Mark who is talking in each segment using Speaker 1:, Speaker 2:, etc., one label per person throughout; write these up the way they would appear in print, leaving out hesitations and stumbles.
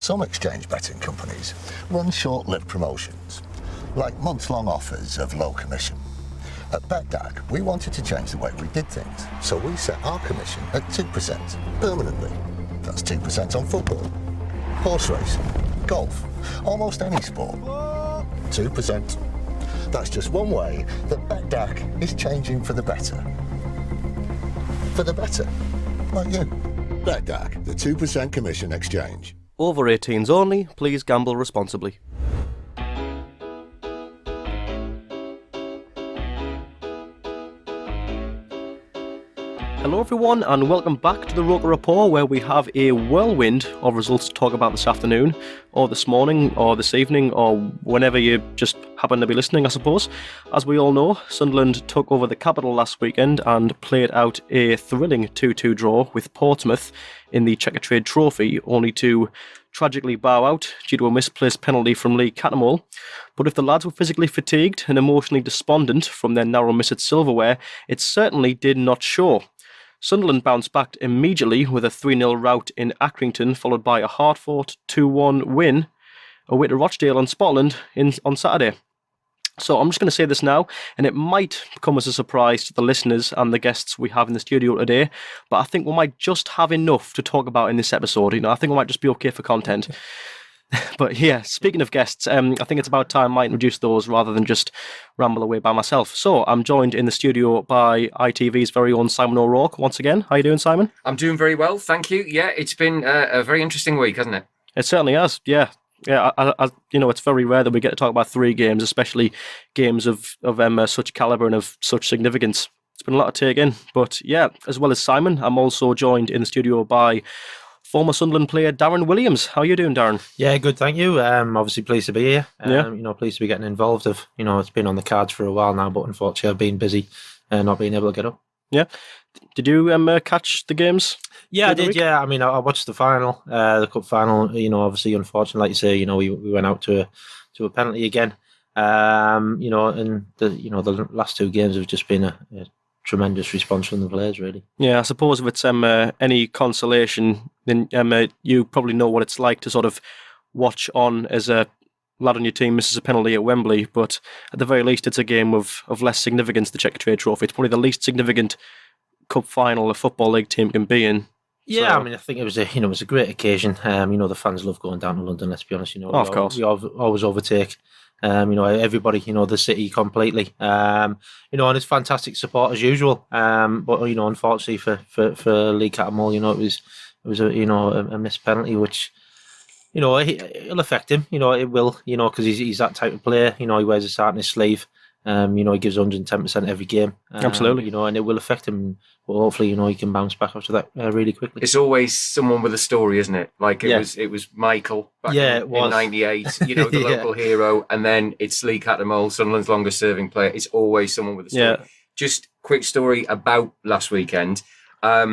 Speaker 1: Some exchange betting companies run short-lived promotions, like months-long offers of low commission. At BetDAG, we wanted to change the way we did things, so we set our commission at 2% permanently. That's 2% on football, horse racing, golf, almost any sport. 2%. That's just one way that BetDAG is changing for the better. For the better, like you. BetDAG, the 2% commission exchange.
Speaker 2: Over 18s only, please gamble responsibly. Hello everyone and welcome back to the ROKER RAPPORT, where we have a whirlwind of results to talk about this afternoon, or this morning, or this evening, or whenever you just happen to be listening, I suppose. As we all know, Sunderland took over the capital last weekend and played out a thrilling 2-2 draw with Portsmouth in the Checkatrade Trophy, only to tragically bow out due to a misplaced penalty from Lee Cattermole. But if the lads were physically fatigued and emotionally despondent from their narrow miss at silverware, it certainly did not show. Sunderland bounced back immediately with a 3-0 rout in Accrington, followed by a hard-fought 2-1 win away to Rochdale on Spotland on Saturday. So I'm just going to say this now, and it might come as a surprise to the listeners and the guests we have in the studio today, but I think we might just have enough to talk about in this episode. I think we might just be okay for content. But yeah, speaking of guests, I think it's about time I introduce those rather than just ramble away by myself. So I'm joined in the studio by ITV's very own Simon O'Rourke once again. How are you doing, Simon?
Speaker 3: I'm doing very well, thank you. Yeah, it's been a very interesting week, hasn't it?
Speaker 2: It certainly has, yeah. Yeah, it's very rare that we get to talk about 3 games, especially games of such calibre and of such significance. It's been a lot to take in. But yeah, as well as Simon, I'm also joined in the studio by former Sunderland player Darren Williams. How are you doing, Darren?
Speaker 4: Yeah, good, thank you. Obviously pleased to be here. Pleased to be getting involved. It's been on the cards for a while now, but unfortunately I've been busy and not being able to get up.
Speaker 2: Yeah. Did you catch the games?
Speaker 4: Yeah, I did. Yeah, I mean, I watched the final, the cup final. Obviously, unfortunately, like you say, we went out to a penalty again. And the last 2 games have just been a tremendous response from the players, really.
Speaker 2: Yeah, I suppose if it's any consolation, then you probably know what it's like to sort of watch on as a lad on your team misses a penalty at Wembley, but at the very least it's a game of less significance, the Checkatrade Trophy. It's probably the least significant cup final a Football League team can be in.
Speaker 4: Yeah,
Speaker 2: so,
Speaker 4: I mean, I think it was a great occasion. The fans love going down to London, let's be honest.
Speaker 2: Of course.
Speaker 4: We always overtake everybody, the city completely. And it's fantastic support as usual. But unfortunately for Lee Cattermole, it was a missed penalty, which it'll affect him. It will. Because he's that type of player. He wears his heart on his sleeve. He gives 110% every game.
Speaker 2: Absolutely.
Speaker 4: And it will affect him. But hopefully, he can bounce back after that really quickly.
Speaker 3: It's always someone with a story, isn't it? Like it was Michael back in 98, the local hero, and then it's Lee Cattermole, Sunderland's longest serving player. It's always someone with a story. Yeah. Just quick story about last weekend. At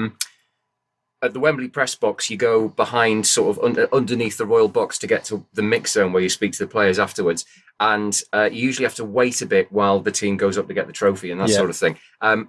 Speaker 3: the Wembley press box, you go behind sort of underneath the royal box to get to the mix zone where you speak to the players afterwards. And you usually have to wait a bit while the team goes up to get the trophy and that sort of thing.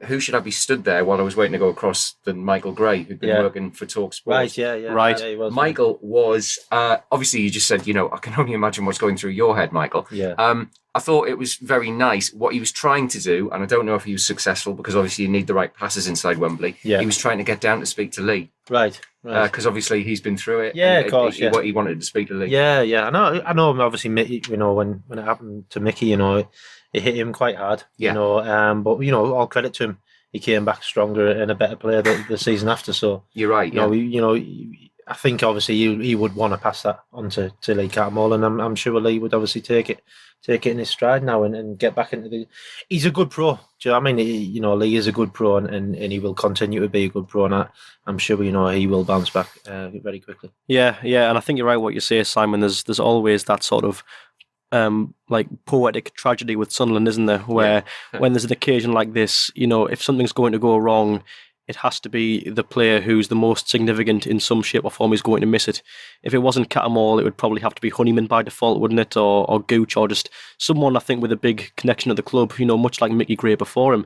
Speaker 3: Who should I be stood there while I was waiting to go across than Michael Gray, who'd been working for TalkSport?
Speaker 4: Right, yeah.
Speaker 2: Right.
Speaker 4: Yeah, he was,
Speaker 3: Michael was, obviously you just said, I can only imagine what's going through your head, Michael.
Speaker 4: Yeah.
Speaker 3: I thought it was very nice what he was trying to do, and I don't know if he was successful because obviously you need the right passes inside Wembley.
Speaker 4: Yeah.
Speaker 3: He was trying to get down to speak to Lee.
Speaker 4: Right.
Speaker 3: Because obviously he's been through it.
Speaker 4: Yeah, of course.
Speaker 3: He wanted to speak to Lee.
Speaker 4: Yeah. I know. Obviously, Mickey, when it happened to Mickey, it hit him quite hard.
Speaker 3: Yeah.
Speaker 4: But all credit to him. He came back stronger and a better player the season after. So
Speaker 3: you're right.
Speaker 4: I think obviously he would want to pass that on to Lee Cattermole, and I'm sure Lee would obviously take it in his stride now and get back into the. He's a good pro. Do you know what I mean? Lee is a good pro, and he will continue to be a good pro, and I'm sure he will bounce back very quickly.
Speaker 2: Yeah, and I think you're right what you say, Simon. There's always that sort of poetic tragedy with Sunderland, isn't there? Where when there's an occasion like this, if something's going to go wrong, it has to be the player who's the most significant in some shape or form who's going to miss it. If it wasn't Cattermole, it would probably have to be Honeyman by default, wouldn't it? Or Gooch, or just someone, I think, with a big connection to the club, much like Mickey Gray before him.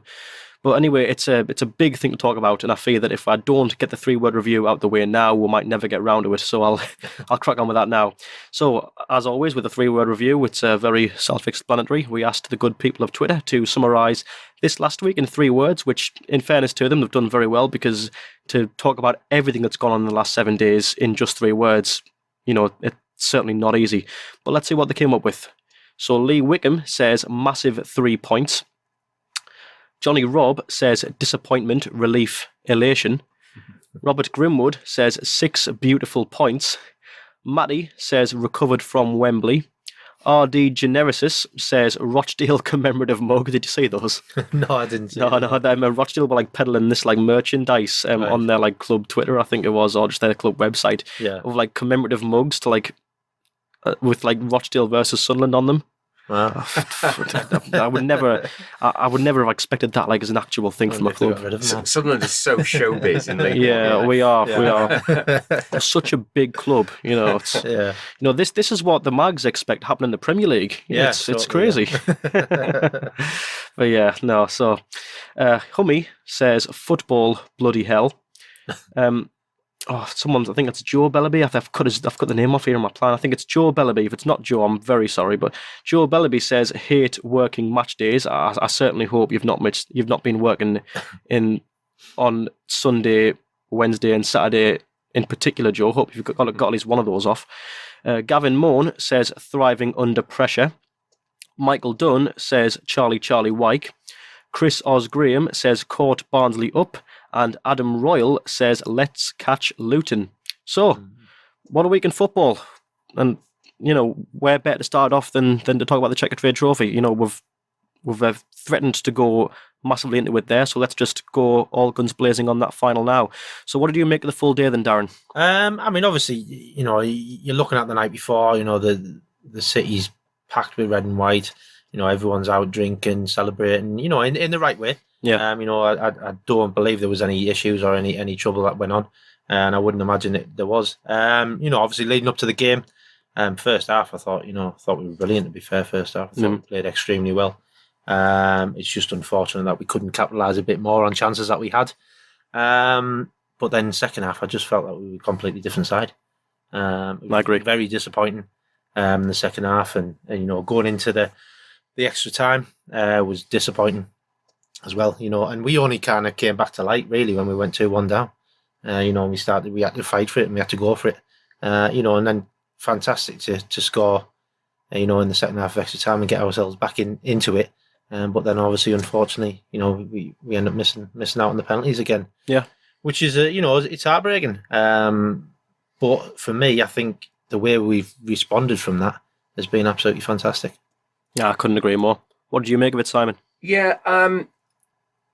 Speaker 2: But anyway, it's a big thing to talk about, and I fear that if I don't get the 3-word review out the way now, we might never get round to it. So I'll crack on with that now. So as always, with the 3-word review, it's very self-explanatory. We asked the good people of Twitter to summarise this last week in 3 words, which, in fairness to them, they've done very well, because to talk about everything that's gone on in the last 7 days in just 3 words, it's certainly not easy. But let's see what they came up with. So Lee Wickham says massive 3 points. Johnny Robb says disappointment, relief, elation. Robert Grimwood says 6 beautiful points. Matty says recovered from Wembley. RD Genericis says Rochdale commemorative mug. Did you see those?
Speaker 4: No, I didn't see
Speaker 2: No, Rochdale were peddling this merchandise on their club Twitter, I think it was, or just their club website, of commemorative mugs to with Rochdale versus Sunderland on them.
Speaker 4: Wow.
Speaker 2: I would never have expected that as an actual thing from a club.
Speaker 3: Sunderland is so showbiz in League.
Speaker 2: Yeah, we are. We're such a big club, It's, this is what the mags expect happen in the Premier League.
Speaker 4: Yeah,
Speaker 2: it's crazy. But So Hummy says football bloody hell. I think it's Joe Bellaby. I've got the name off here on my plan. I think it's Joe Bellaby. If it's not Joe, I'm very sorry. But Joe Bellaby says hate working match days. I certainly hope you've not been working on Sunday, Wednesday, and Saturday in particular, Joe. Hope you've got at least one of those off. Gavin Moan says thriving under pressure. Michael Dunn says Charlie Wyke. Chris Osgraham says caught Barnsley up. And Adam Royal says, let's catch Luton. So, what a week in football. And, where better to start off than to talk about the Checker Trade Trophy. We've threatened to go massively into it there, so let's just go all guns blazing on that final now. So what did you make of the full day then, Darren?
Speaker 4: Obviously, you're looking at the night before, the city's packed with red and white. Everyone's out drinking, celebrating, in the right way.
Speaker 2: Yeah.
Speaker 4: I don't believe there was any issues or any trouble that went on, and I wouldn't imagine there was. Obviously leading up to the game, first half, I thought we were brilliant. To be fair, first half, I thought we played extremely well. It's just unfortunate that we couldn't capitalise a bit more on chances that we had. But then second half, I just felt that we were a completely different side. I
Speaker 2: agree.
Speaker 4: Very disappointing in the second half, and going into the extra time was disappointing as well, and we only kind of came back to light really when we went 2-1 down. We had to fight for it and we had to go for it. And then fantastic to score, in the second half of extra time and get ourselves back into it. But then obviously, unfortunately, we end up missing out on the penalties again.
Speaker 2: Yeah,
Speaker 4: which is it's heartbreaking. But for me, I think the way we've responded from that has been absolutely fantastic.
Speaker 2: Yeah, I couldn't agree more. What did you make of it, Simon?
Speaker 3: Yeah,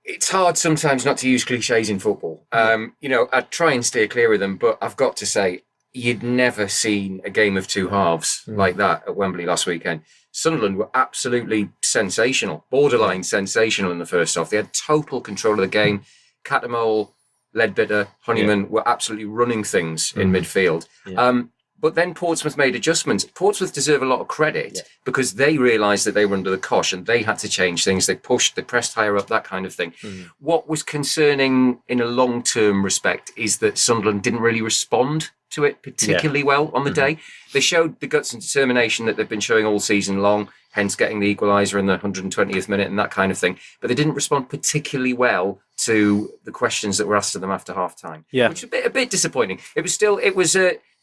Speaker 3: it's hard sometimes not to use cliches in football. I'd try and steer clear of them, but I've got to say, you'd never seen a game of 2 halves like that at Wembley last weekend. Sunderland were absolutely sensational, borderline sensational in the first half. They had total control of the game. Catamole, Ledbetter, Honeyman were absolutely running things in midfield. Yeah. But then Portsmouth made adjustments. Portsmouth deserve a lot of credit because they realised that they were under the cosh and they had to change things. They pushed, they pressed higher up, that kind of thing. What was concerning in a long-term respect is that Sunderland didn't really respond to it particularly well on the day. They showed the guts and determination that they've been showing all season long, hence getting the equaliser in the 120th minute and that kind of thing. But they didn't respond particularly well to the questions that were asked of them after half-time, which was a bit disappointing. It was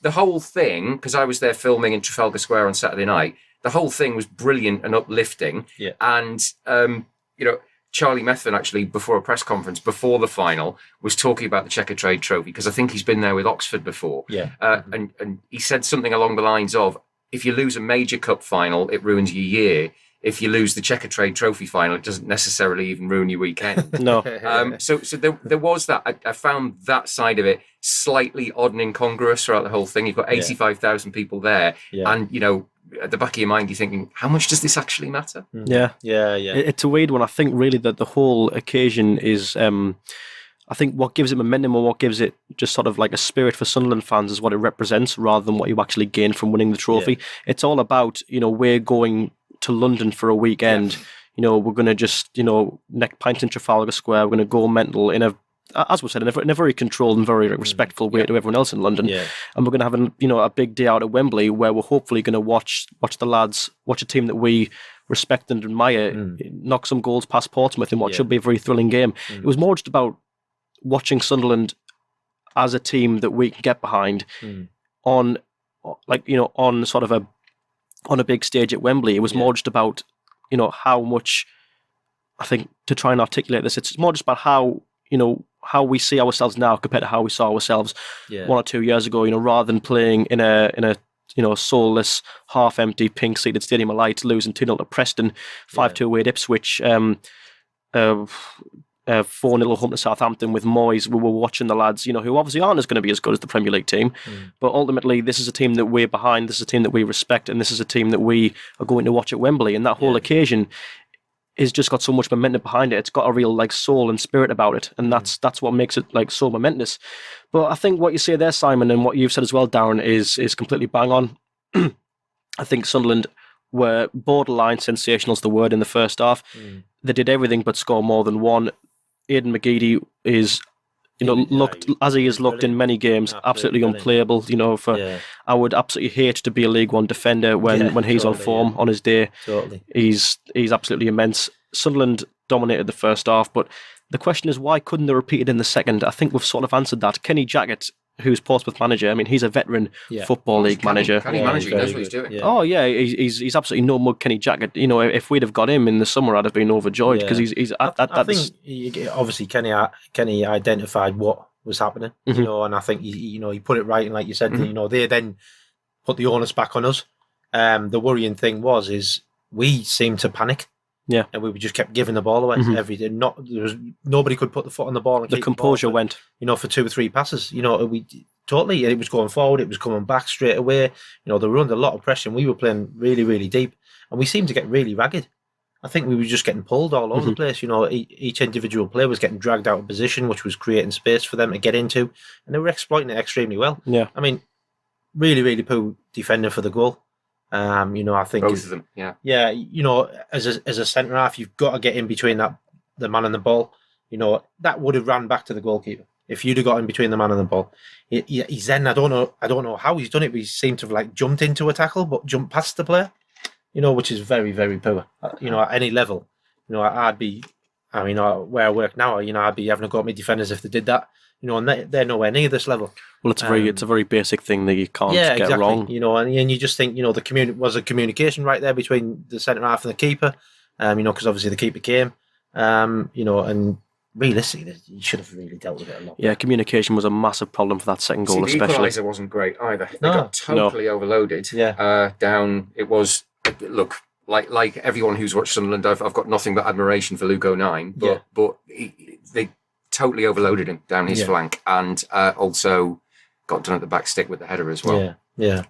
Speaker 3: the whole thing, because I was there filming in Trafalgar Square on Saturday night, the whole thing was brilliant and uplifting. Yeah. And, Charlie Methven actually, before a press conference, before the final, was talking about the Checker Trade Trophy, because I think he's been there with Oxford before. Yeah. And he said something along the lines of, if you lose a major cup final, it ruins your year. If you lose the Checker Trade Trophy final, it doesn't necessarily even ruin your weekend.
Speaker 2: No.
Speaker 3: So there was that. I found that side of it slightly odd and incongruous throughout the whole thing. You've got 85,000 people there. Yeah. And, at the back of your mind, you're thinking, how much does this actually matter?
Speaker 2: Yeah. It's a weird one. I think really that the whole occasion is... I think what gives it momentum or what gives it just sort of like a spirit for Sunderland fans is what it represents rather than what you actually gain from winning the trophy. Yeah. It's all about, we're going to London for a weekend. we're going to just, neck pint in Trafalgar Square. We're going to go mental in as we said, in a very controlled and very respectful way to everyone else in London. Yeah. And we're going to have a big day out at Wembley where we're hopefully going to watch the lads, watch a team that we respect and admire, knock some goals past Portsmouth in what should be a very thrilling game. It was more just about watching Sunderland as a team that we can get behind on sort of on a big stage at Wembley. It was more just about, how much, I think, to try and articulate this, it's more just about how we see ourselves now compared to how we saw ourselves 1 or 2 years ago, rather than playing in a soulless, half-empty, pink-seated Stadium of Light, losing 2-0 to Preston, 5-2 away at Ipswich, 4-0 home to Southampton with Moyes. We were watching the lads, who obviously aren't going to be as good as the Premier League team, but ultimately this is a team that we're behind, this is a team that we respect, and this is a team that we are going to watch at Wembley, and that whole occasion is just got so much momentum behind it. It's got a real soul and spirit about it, and that's what makes it so momentous. But I think what you say there, Simon, and what you've said as well, Darren, is completely bang on. I think Sunderland were borderline sensational, is the word, in the first half. They did everything but score more than one. Aidan McGeady is, looked as he has looked in many games, absolutely unplayable. I would absolutely hate to be a League One defender when he's on form on his day. Totally, he's absolutely immense. Sunderland dominated the first half, but the question is, why couldn't they repeat it in the second? I think we've sort of answered that. Kenny Jackett, who's Portsmouth manager, I mean, he's a veteran Football League manager.
Speaker 3: Kenny manager, he knows what he's doing.
Speaker 2: Yeah. Oh yeah, he's absolutely no mug, Kenny Jackett. If we'd have got him in the summer, I'd have been overjoyed because he's. I think
Speaker 4: obviously Kenny identified what was happening, and I think he put it right, and like you said, they then put the onus back on us. The worrying thing is we seemed to panic.
Speaker 2: Yeah,
Speaker 4: and we just kept giving the ball away every day. Nobody could put the foot on the ball. And
Speaker 2: the composure went.
Speaker 4: For 2 or 3 passes. We totally. It was going forward. It was coming back straight away. They were under a lot of pressure. And we were playing really, really deep, and we seemed to get really ragged. I think we were just getting pulled all over the place. Each individual player was getting dragged out of position, which was creating space for them to get into, and they were exploiting it extremely well.
Speaker 2: Yeah,
Speaker 4: I mean, really, really poor defending for the goal. I think
Speaker 3: both of them. Yeah.
Speaker 4: Yeah. As a centre half, you've got to get in between the man and the ball. That would have ran back to the goalkeeper if you'd have got in between the man and the ball. He's then I don't know how he's done it, but he seemed to have jumped into a tackle, but jumped past the player. Which is very, very poor. At any level, I'd be. I mean, where I work now, I'd be having a go at my defenders if they did that. And they're nowhere near this level.
Speaker 2: Well, it's a very basic thing that you can't get wrong.
Speaker 4: And you just think, was a communication right there between the centre half and the keeper, because obviously the keeper came, and realistically, you should have really dealt with it a lot.
Speaker 2: Yeah, communication was a massive problem for that second goal, especially.
Speaker 3: The equaliser wasn't great either. They got totally overloaded.
Speaker 4: Yeah.
Speaker 3: Down. It was like everyone who's watched Sunderland, I've got nothing but admiration for Luke O'Nien, but they totally overloaded him down his flank, and also got done at the back stick with the header as well.
Speaker 4: Yeah.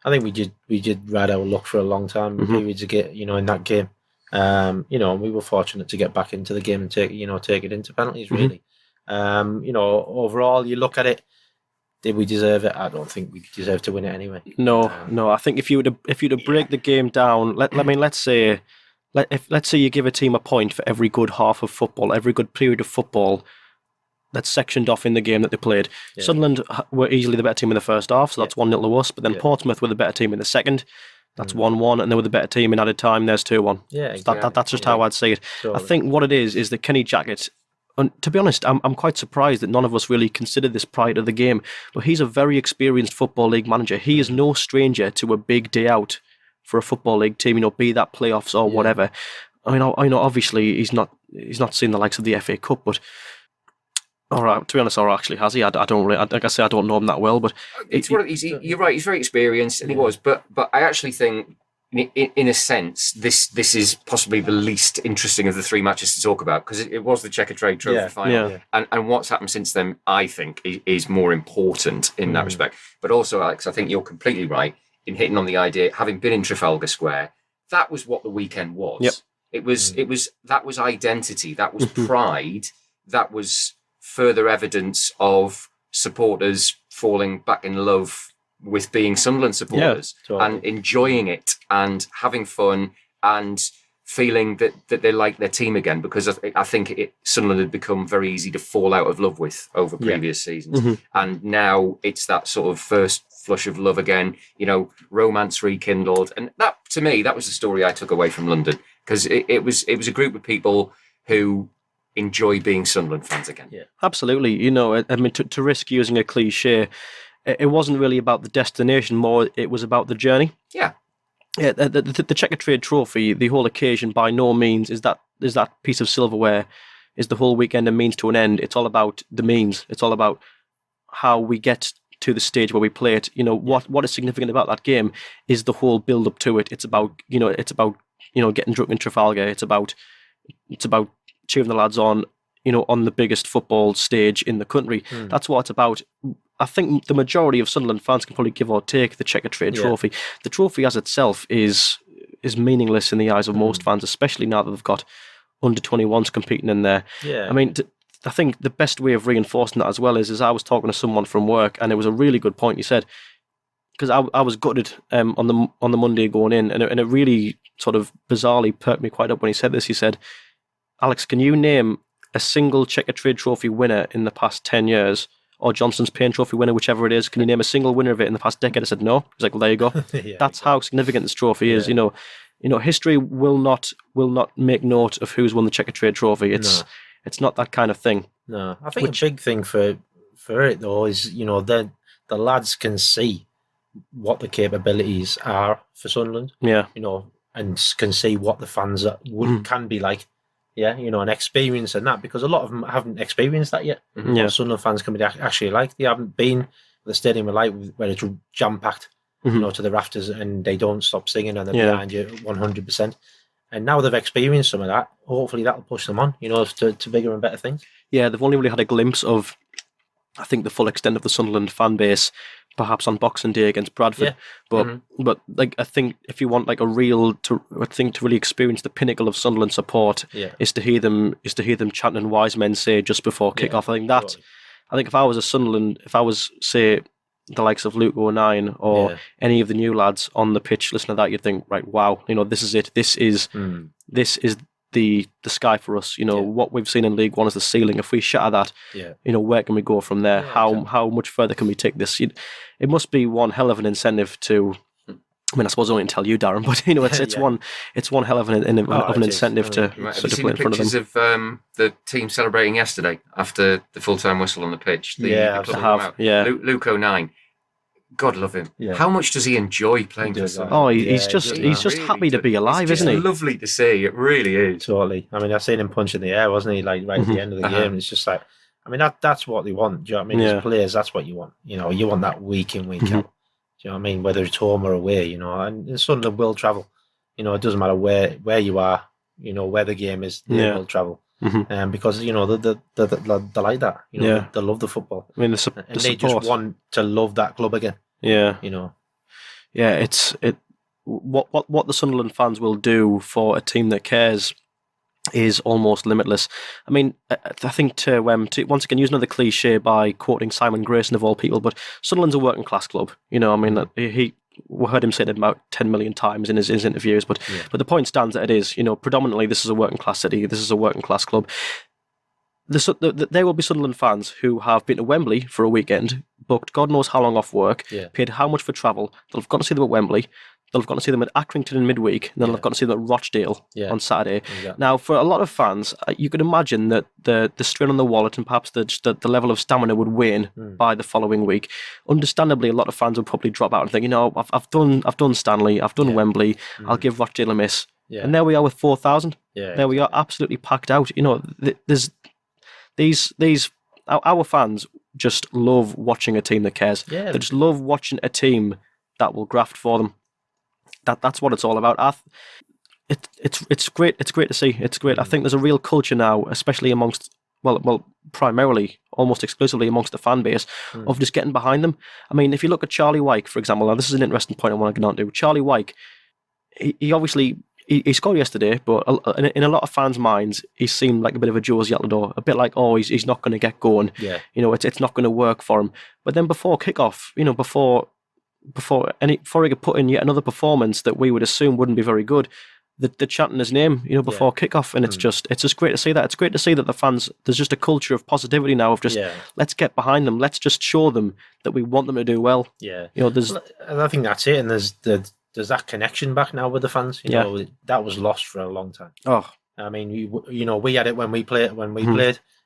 Speaker 4: I think we did ride our luck for a long time periods in that game. And we were fortunate to get back into the game and take it into penalties. Really, overall, you look at it. Did we deserve it? I don't think we deserved to win it anyway.
Speaker 2: No. I think if you were to break the game down, let's say you give a team a point for every good half of football, every good period of football that's sectioned off in the game that they played. Yeah. Sunderland were easily the better team in the first half, so that's 1-0 to us. But then Portsmouth were the better team in the second. That's 1-1, and they were the better team in added time. There's 2-1.
Speaker 4: Yeah, exactly.
Speaker 2: That's just how I'd say it. Totally. I think what it is that Kenny Jackett, and to be honest, I'm quite surprised that none of us really considered this prior to the game, but he's a very experienced Football League manager. He is no stranger to a big day out for a Football League team, be that playoffs or whatever. I mean, obviously he's not seen the likes of the FA Cup, but to be honest, or actually has he? I don't really. Like I say, I don't know him that well, but
Speaker 3: you're right. He's very experienced, and he was. But I actually think, in a sense, this is possibly the least interesting of the 3 matches to talk about, because it was the Checkatrade Trophy final, and what's happened since then, I think, is more important in that respect. But also, Alex, I think you're completely right in hitting on the idea. Having been in Trafalgar Square, that was what the weekend was.
Speaker 2: Yep.
Speaker 3: It was that was identity, that was pride, that was further evidence of supporters falling back in love with being Sunderland supporters and enjoying it and having fun and feeling that they like their team again, because I think Sunderland had become very easy to fall out of love with over previous seasons. And now it's that sort of first flush of love again, romance rekindled. And that, to me, that was the story I took away from London, because it was a group of people who enjoy being Sunderland fans again.
Speaker 2: Yeah, absolutely. I mean, to risk using a cliche, it wasn't really about the destination, more it was about the journey.
Speaker 3: Yeah.
Speaker 2: Yeah, the Checkatrade Trophy, the whole occasion, by no means is that piece of silverware, is the whole weekend a means to an end. It's all about the means. It's all about how we get to the stage where we play it. What is significant about that game is the whole build up to it. It's about getting drunk in Trafalgar. It's about cheering the lads on, on the biggest football stage in the country. That's what it's about. I think the majority of Sunderland fans can probably give or take the Checkatrade Trophy. The trophy as itself is meaningless in the eyes of most fans, especially now that they've got under 21s competing in there.
Speaker 4: Yeah.
Speaker 2: I mean, I think the best way of reinforcing that as well is I was talking to someone from work, and it was a really good point he said, because I was gutted on the Monday going in, and it really sort of bizarrely perked me quite up when he said this. He said, "Alex, can you name a single Checkatrade Trophy winner in the past 10 years? Or Johnson's Pain Trophy winner, whichever it is. Can you name a single winner of it in the past decade?" I said, no. He's like, well, there you go. That's how significant this trophy is. History will not make note of who's won the Checkatrade Trophy. It's not that kind of thing.
Speaker 4: No, I think a big thing for it though is the lads can see what the capabilities are for Sunderland.
Speaker 2: Yeah,
Speaker 4: and can see what the fans can be like. Yeah, and experience and that, because a lot of them haven't experienced that yet. What Sunderland fans can be actually like. They haven't been at the Stadium of Light where it's jam-packed, to the rafters, and they don't stop singing and they're behind you 100%. And now they've experienced some of that. Hopefully that'll push them on, to bigger and better things.
Speaker 2: Yeah, they've only really had a glimpse of, I think, the full extent of the Sunderland fan base, perhaps on Boxing Day against Bradford. Yeah. But like, I think if you want like to really experience the pinnacle of Sunderland support, is to hear them chanting "Wise Men Say" just before kick-off. I think that. Totally. I think if I was say the likes of Luke O'Nien or any of the new lads on the pitch, listen to that, you'd think, right, wow, this is it. This is the sky for us. What we've seen in League One is the ceiling. If we shatter that, where can we go from there? How much further can we take this? It must be one hell of an incentive to. I mean, I suppose I won't tell you, Darren, but it's one hell of an incentive to
Speaker 3: play in front of them. Have you
Speaker 2: seen
Speaker 3: the pictures of the team celebrating yesterday after the full-time whistle on the pitch?
Speaker 2: I have. Yeah,
Speaker 3: Luke O'Nien. God love him. Yeah. How much does he enjoy playing for Sunderland?
Speaker 2: Oh, he's just happy to be alive, isn't he?
Speaker 3: It's lovely to see. It really is.
Speaker 4: Totally. I mean, I've seen him punch in the air, wasn't he? Like right at the end of the game. It's just like, I mean, that's what they want. Do you know what I mean? As players, that's what you want. You want that week in, week out. Do you know what I mean? Whether it's home or away, and Sunderland will travel. It doesn't matter where you are. Where the game is, they will travel. Because they like that. They love the football.
Speaker 2: I mean,
Speaker 4: they just want to love that club again.
Speaker 2: Yeah, yeah. What the Sunderland fans will do for a team that cares is almost limitless. I mean, I think to once again use another cliche by quoting Simon Grayson of all people, but Sunderland's a working class club. I mean, we heard him say it about 10 million times in his interviews, but the point stands that it is. Predominantly this is a working class city. This is a working class club. There will be Sunderland fans who have been to Wembley for a weekend, booked God knows how long off work, paid how much for travel. They'll have gone to see them at Wembley. They'll have gone to see them at Accrington in midweek, and then they'll have gone to see them at Rochdale on Saturday. Exactly. Now, for a lot of fans, you could imagine that the strain on the wallet and perhaps the level of stamina would wane by the following week. Understandably, a lot of fans would probably drop out and think, I've done Stanley, I've done Wembley, I'll give Rochdale a miss. Yeah. And there we are with 4,000. Yeah, there we are, absolutely packed out. There's our fans just love watching a team that cares. Yeah. They just love watching a team that will graft for them. That's what it's all about. It's great. It's great to see. It's great. I think there's a real culture now, especially amongst primarily, almost exclusively amongst the fan base, of just getting behind them. I mean, if you look at Charlie Wyke, for example, now this is an interesting point I want to get on to. Charlie Wyke, he obviously. He scored yesterday, but in a lot of fans' minds, he seemed like a bit of a Josie Altidore, a bit like, he's not going to get going. Yeah. It's not going to work for him. But then before kickoff, before he could put in yet another performance that we would assume wouldn't be very good, they're chanting his name, before kickoff, and it's just great to see that. It's great to see that the fans, there's just a culture of positivity now of just let's get behind them, let's just show them that we want them to do well.
Speaker 4: Yeah,
Speaker 2: there's.
Speaker 4: And I think that's it, and there's that connection back now with the fans. You know, that was lost for a long time.
Speaker 2: Oh,
Speaker 4: I mean, we had it when we played.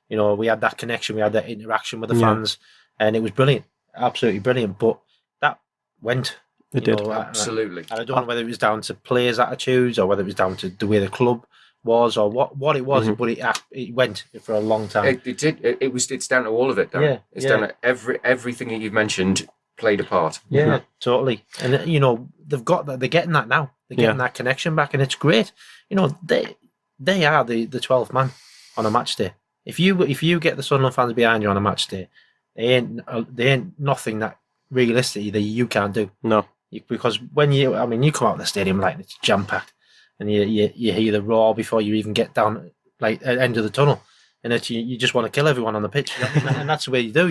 Speaker 4: You know, we had that connection, we had that interaction with the fans, and it was brilliant, absolutely brilliant. But that went.
Speaker 2: It did.
Speaker 3: Absolutely.
Speaker 4: And I don't know whether it was down to players' attitudes or whether it was down to the way the club was or what it was, but it went for a long time.
Speaker 3: It did. It's down to all of it, Darren.
Speaker 4: Yeah,
Speaker 3: it's down to everything that you've mentioned played a part.
Speaker 4: Yeah, totally. And they're getting that now. They're getting that connection back, and it's great. They are the 12th man on a match day. If you get the Sunderland fans behind you on a match day, they ain't nothing that realistically that you can't do.
Speaker 2: No.
Speaker 4: Because when you come out of the stadium like it's jam packed, and you hear the roar before you even get down like at the end of the tunnel, and you just want to kill everyone on the pitch, and that's the way you do,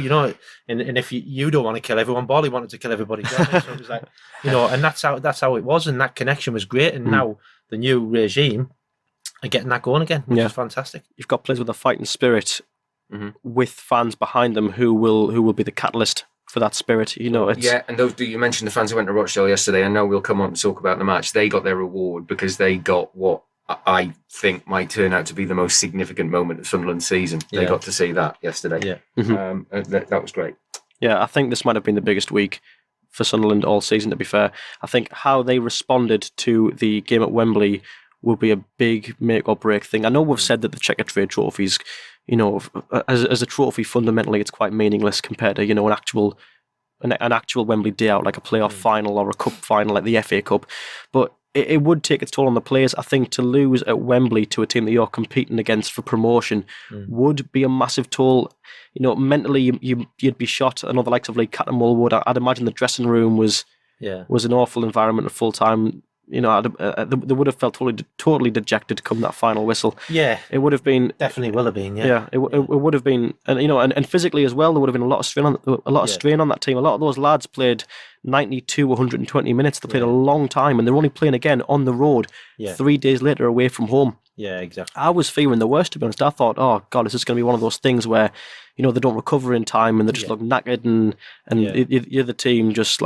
Speaker 4: And if you don't want to kill everyone, Bally wanted to kill everybody, so it was like, and that's how it was, and that connection was great, and now the new regime are getting that going again, which is fantastic.
Speaker 2: You've got players with a fighting spirit, with fans behind them who will be the catalyst for that spirit,
Speaker 3: and those you mentioned the fans who went to Rochdale yesterday. I know we'll come on and talk about the match. They got their reward because they got what I think might turn out to be the most significant moment of Sunderland's season. They got to see that yesterday. That was great.
Speaker 2: Yeah, I think this might have been the biggest week for Sunderland all season, to be fair. I think how they responded to the game at Wembley will be a big make or break thing. I know we've said that the Checker Trade trophies, as a trophy, fundamentally it's quite meaningless compared to an actual Wembley day out, like a playoff final or a cup final like the FA Cup. But it would take its toll on the players. I think to lose at Wembley to a team that you're competing against for promotion would be a massive toll. Mentally you'd be shot. I know the likes of Lee Cattermole would. I'd imagine the dressing room was an awful environment at full time. They would have felt totally dejected come that final whistle.
Speaker 4: Yeah,
Speaker 2: it would have been
Speaker 4: definitely will have been.
Speaker 2: It would have been, and physically as well, there would have been a lot of strain on that team. A lot of those lads played 92, 120 minutes. They played a long time, and they're only playing again on the road 3 days later away from home.
Speaker 4: Yeah, exactly.
Speaker 2: I was fearing the worst, to be honest. I thought, oh God, is this going to be one of those things where they don't recover in time and they just look knackered, and the other team just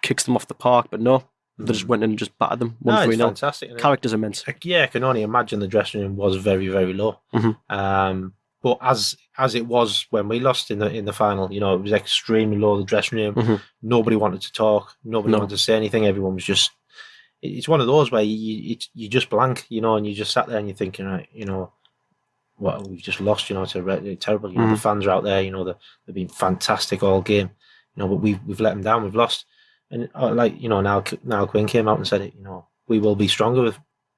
Speaker 2: kicks them off the park, but no. They just went and just battered them 1-3.
Speaker 4: Fantastic.
Speaker 2: Character's immense.
Speaker 4: Yeah, I can only imagine the dressing room was very, very low. But as it was when we lost in the final, it was extremely low, the dressing room. Nobody wanted to talk. Nobody wanted to say anything. Everyone was just... It's one of those where you just blank, and you just sat there and you're thinking, right, what we've just lost, it's terrible. The fans are out there, they've been fantastic all game, but we've let them down, we've lost. And now Quinn came out and said it. We will be stronger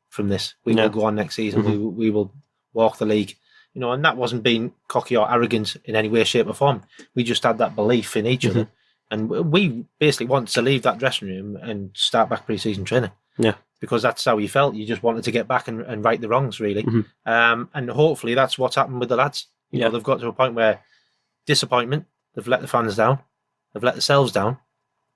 Speaker 4: from this. We will go on next season. We will walk the league. And that wasn't being cocky or arrogant in any way, shape, or form. We just had that belief in each other, and we basically wanted to leave that dressing room and start back pre-season training.
Speaker 2: Yeah,
Speaker 4: because that's how you felt. You just wanted to get back and right the wrongs, really. And hopefully that's what's happened with the lads. They've got to a point where disappointment. They've let the fans down. They've let themselves down.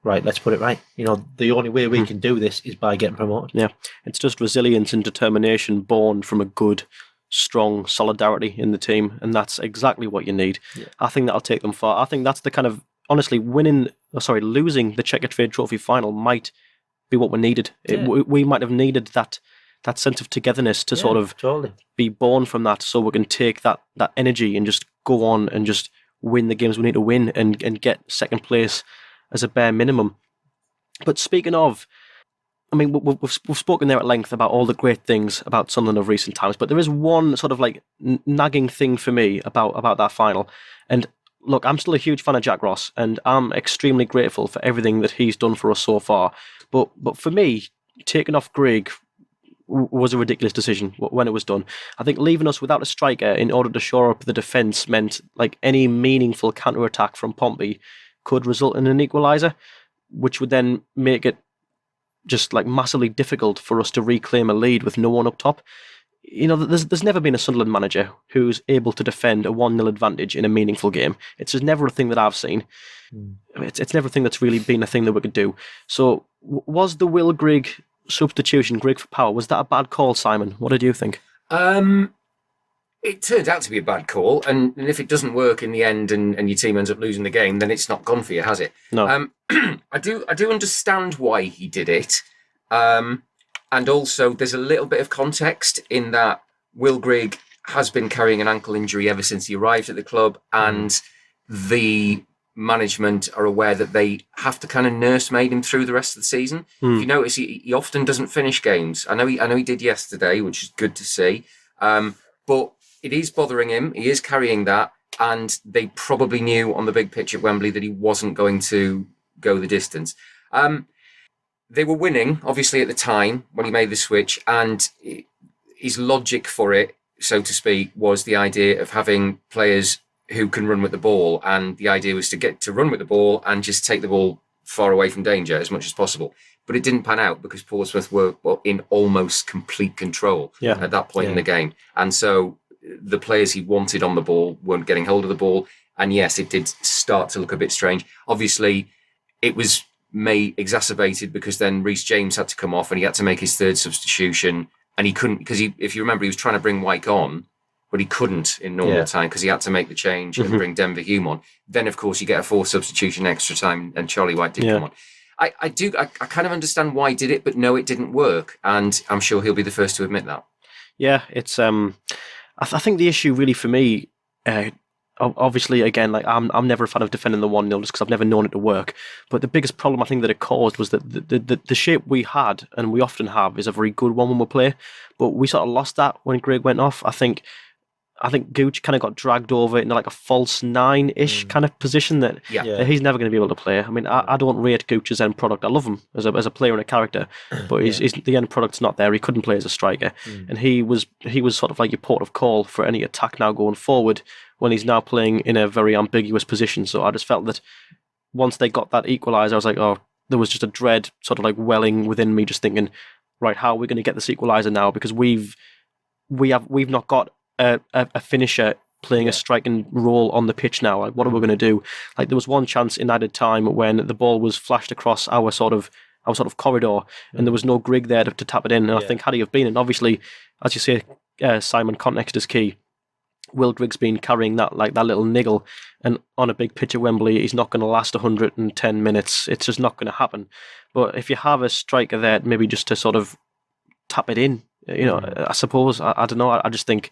Speaker 4: Right, let's put it right. The only way we can do this is by getting promoted. Yeah,
Speaker 2: it's just resilience and determination born from a good, strong solidarity in the team, and that's exactly what you need. Yeah. I think that'll take them far. I think that's the kind of, honestly, losing the Checker Trade Trophy final might be what we needed. Yeah. We might have needed that sense of togetherness to sort of be born from that, so we can take that energy and just go on and just win the games we need to win and get second place as a bare minimum. But speaking of, we've spoken there at length about all the great things about Sunderland of recent times, but there is one sort of nagging thing for me about that final. And look, I'm still a huge fan of Jack Ross, and I'm extremely grateful for everything that he's done for us so far. But for me, taking off Greg was a ridiculous decision when it was done. I think leaving us without a striker in order to shore up the defence meant any meaningful counter-attack from Pompey could result in an equaliser, which would then make it just massively difficult for us to reclaim a lead with no one up top. There's never been a Sunderland manager who's able to defend a 1-0 advantage in a meaningful game. It's just never a thing that I've seen. It's never a thing that's really been a thing that we could do. So was the Will Grigg substitution, Grigg for Power, was that a bad call, Simon? What did you think?
Speaker 3: It turned out to be a bad call, and if it doesn't work in the end and your team ends up losing the game, then it's not gone for you, has it?
Speaker 2: No.
Speaker 3: I do understand why he did it. And also, there's a little bit of context in that Will Grigg has been carrying an ankle injury ever since he arrived at the club, and the management are aware that they have to kind of nursemaid him through the rest of the season. If you notice, he often doesn't finish games. I know he did yesterday, which is good to see. But it is bothering him. He is carrying that, and they probably knew on the big pitch at Wembley that he wasn't going to go the distance. They were winning, obviously, at the time when he made the switch, and his logic for it, so to speak, was the idea of having players who can run with the ball, and the idea was to get to run with the ball and just take the ball far away from danger as much as possible. But it didn't pan out because Portsmouth were in almost complete control at that point in the game. And so the players he wanted on the ball weren't getting hold of the ball. And yes, it did start to look a bit strange. Obviously, it was exacerbated because then Reece James had to come off and he had to make his third substitution. And he couldn't, because if you remember, he was trying to bring Wyke on, but he couldn't in normal time because he had to make the change and bring Denver Hume on. Then, of course, you get a fourth substitution extra time, and Charlie White did come on. I kind of understand why he did it, but no, it didn't work, and I'm sure he'll be the first to admit that.
Speaker 2: Yeah, it's I think the issue really for me, obviously, again, like I'm never a fan of defending the 1-0 just because I've never known it to work. But the biggest problem I think that it caused was that the shape we had, and we often have, is a very good one when we play. But we sort of lost that when Grigg went off. I think Gooch kind of got dragged over into like a false 9-ish kind of position that he's never going to be able to play. I mean, I don't rate Gooch's end product. I love him as a player and a character, but the end product's not there. He couldn't play as a striker, and he was sort of like your port of call for any attack now going forward when he's now playing in a very ambiguous position. So I just felt that once they got that equaliser, I was like, oh, there was just a dread sort of like welling within me, just thinking, right, how are we going to get this equaliser now? Because we've not got a finisher playing a striking role on the pitch now. Like, what are we going to do? Like, there was one chance in added time when the ball was flashed across our sort of corridor, and there was no Grigg there to tap it in. And I think had he have been, and obviously, as you say, Simon, context is key. Will Grigg's been carrying that little niggle, and on a big pitch at Wembley, he's not going to last 110 minutes. It's just not going to happen. But if you have a striker there, maybe just to sort of tap it in, I suppose. I don't know. I just think.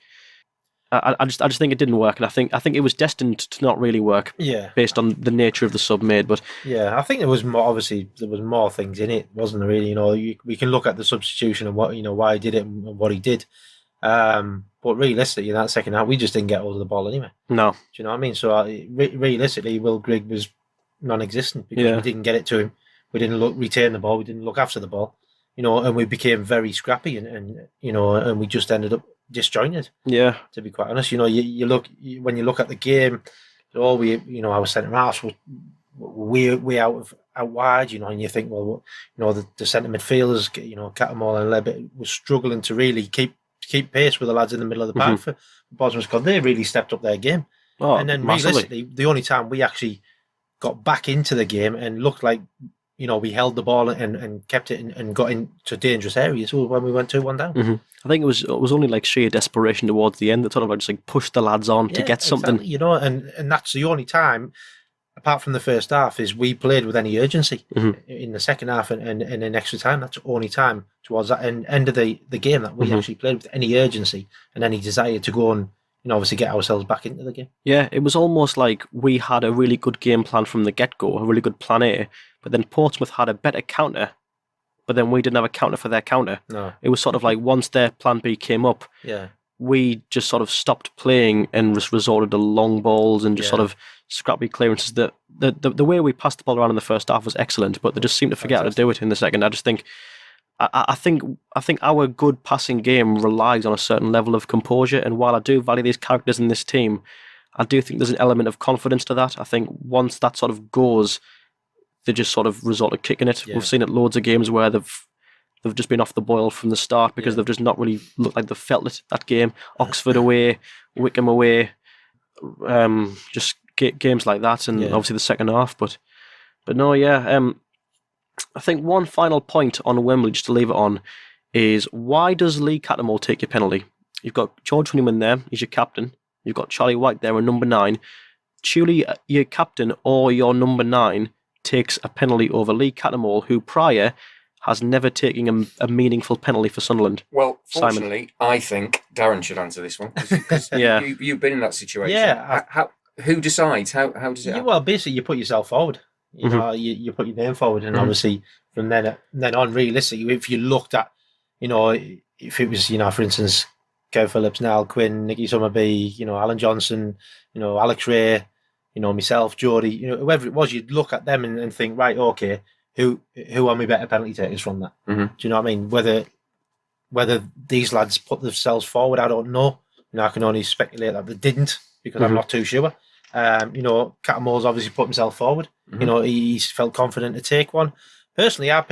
Speaker 2: I just think it didn't work, and I think it was destined to not really work. Based on the nature of the sub made, but
Speaker 4: I think there was more. Obviously, there was more things in it, wasn't there? Really, we can look at the substitution and what why he did it and what he did. But realistically, in that second half, we just didn't get hold of the ball anyway.
Speaker 2: No,
Speaker 4: do you know what I mean? So realistically, Will Grigg was non-existent because we didn't get it to him. We didn't retain the ball. We didn't look after the ball. And we became very scrappy, and we just ended up disjointed.
Speaker 2: Yeah,
Speaker 4: to be quite honest, you look when you look at the game, our centre halves were way out wide, and you think, well, the centre midfielders, Catamall and Lebbett was struggling to really keep pace with the lads in the middle of the park for Portsmouth. Because they really stepped up their game, and then realistically, the only time we actually got back into the game and looked like we held the ball and kept it and got into dangerous areas when we went 2-1 down.
Speaker 2: I think it was only like sheer desperation towards the end that sort of just like pushed the lads on to get something.
Speaker 4: Exactly, and that's the only time, apart from the first half, is we played with any urgency. In the second half and in extra time. That's the only time towards that end of the game that we actually played with any urgency and any desire to go and obviously get ourselves back into the game.
Speaker 2: Yeah, it was almost like we had a really good game plan from the get-go, a really good plan A, but then Portsmouth had a better counter, but then we didn't have a counter for their counter.
Speaker 4: No.
Speaker 2: It was sort of like once their plan B came up, we just sort of stopped playing and just resorted to long balls and just sort of scrappy clearances. The way we passed the ball around in the first half was excellent, but they just seemed to forget how to do it in the second. I just think I think our good passing game relies on a certain level of composure, and while I do value these characters in this team, I do think there's an element of confidence to that. I think once that sort of goes, they just sort of resort to kicking it. We've seen it loads of games where they've just been off the boil from the start because they've just not really looked like they've felt it, that game. Oxford away, Wickham away, just games like that, and obviously the second half. But no, I think one final point on Wembley, just to leave it on, is why does Lee Cattermole take your penalty? You've got George Honeyman there, he's your captain. You've got Charlie White there, and number 9. Surely your captain or your number 9 takes a penalty over Lee Cattermole, who prior has never taken a meaningful penalty for Sunderland.
Speaker 3: Well, fortunately, I think Darren should answer this one, because you've been in that situation.
Speaker 4: Yeah.
Speaker 3: Who decides? How does it happen?
Speaker 4: Well, basically, you put yourself forward. You know, you put your name forward, and obviously from then on, realistically, if you looked at, you know, if it was, you know, for instance, Kev Phillips, Niall Quinn, Nicky Summerby, you know, Alan Johnson, you know, Alex Ray, you know, myself, Geordie, you know, whoever it was, you'd look at them and think, right, okay, who are my better penalty takers from that? Do you know what I mean? Whether these lads put themselves forward, I don't know. You know, I can only speculate that they didn't, because I'm not too sure. You know, Cattermole's obviously put himself forward. You know, he's felt confident to take one. Personally, I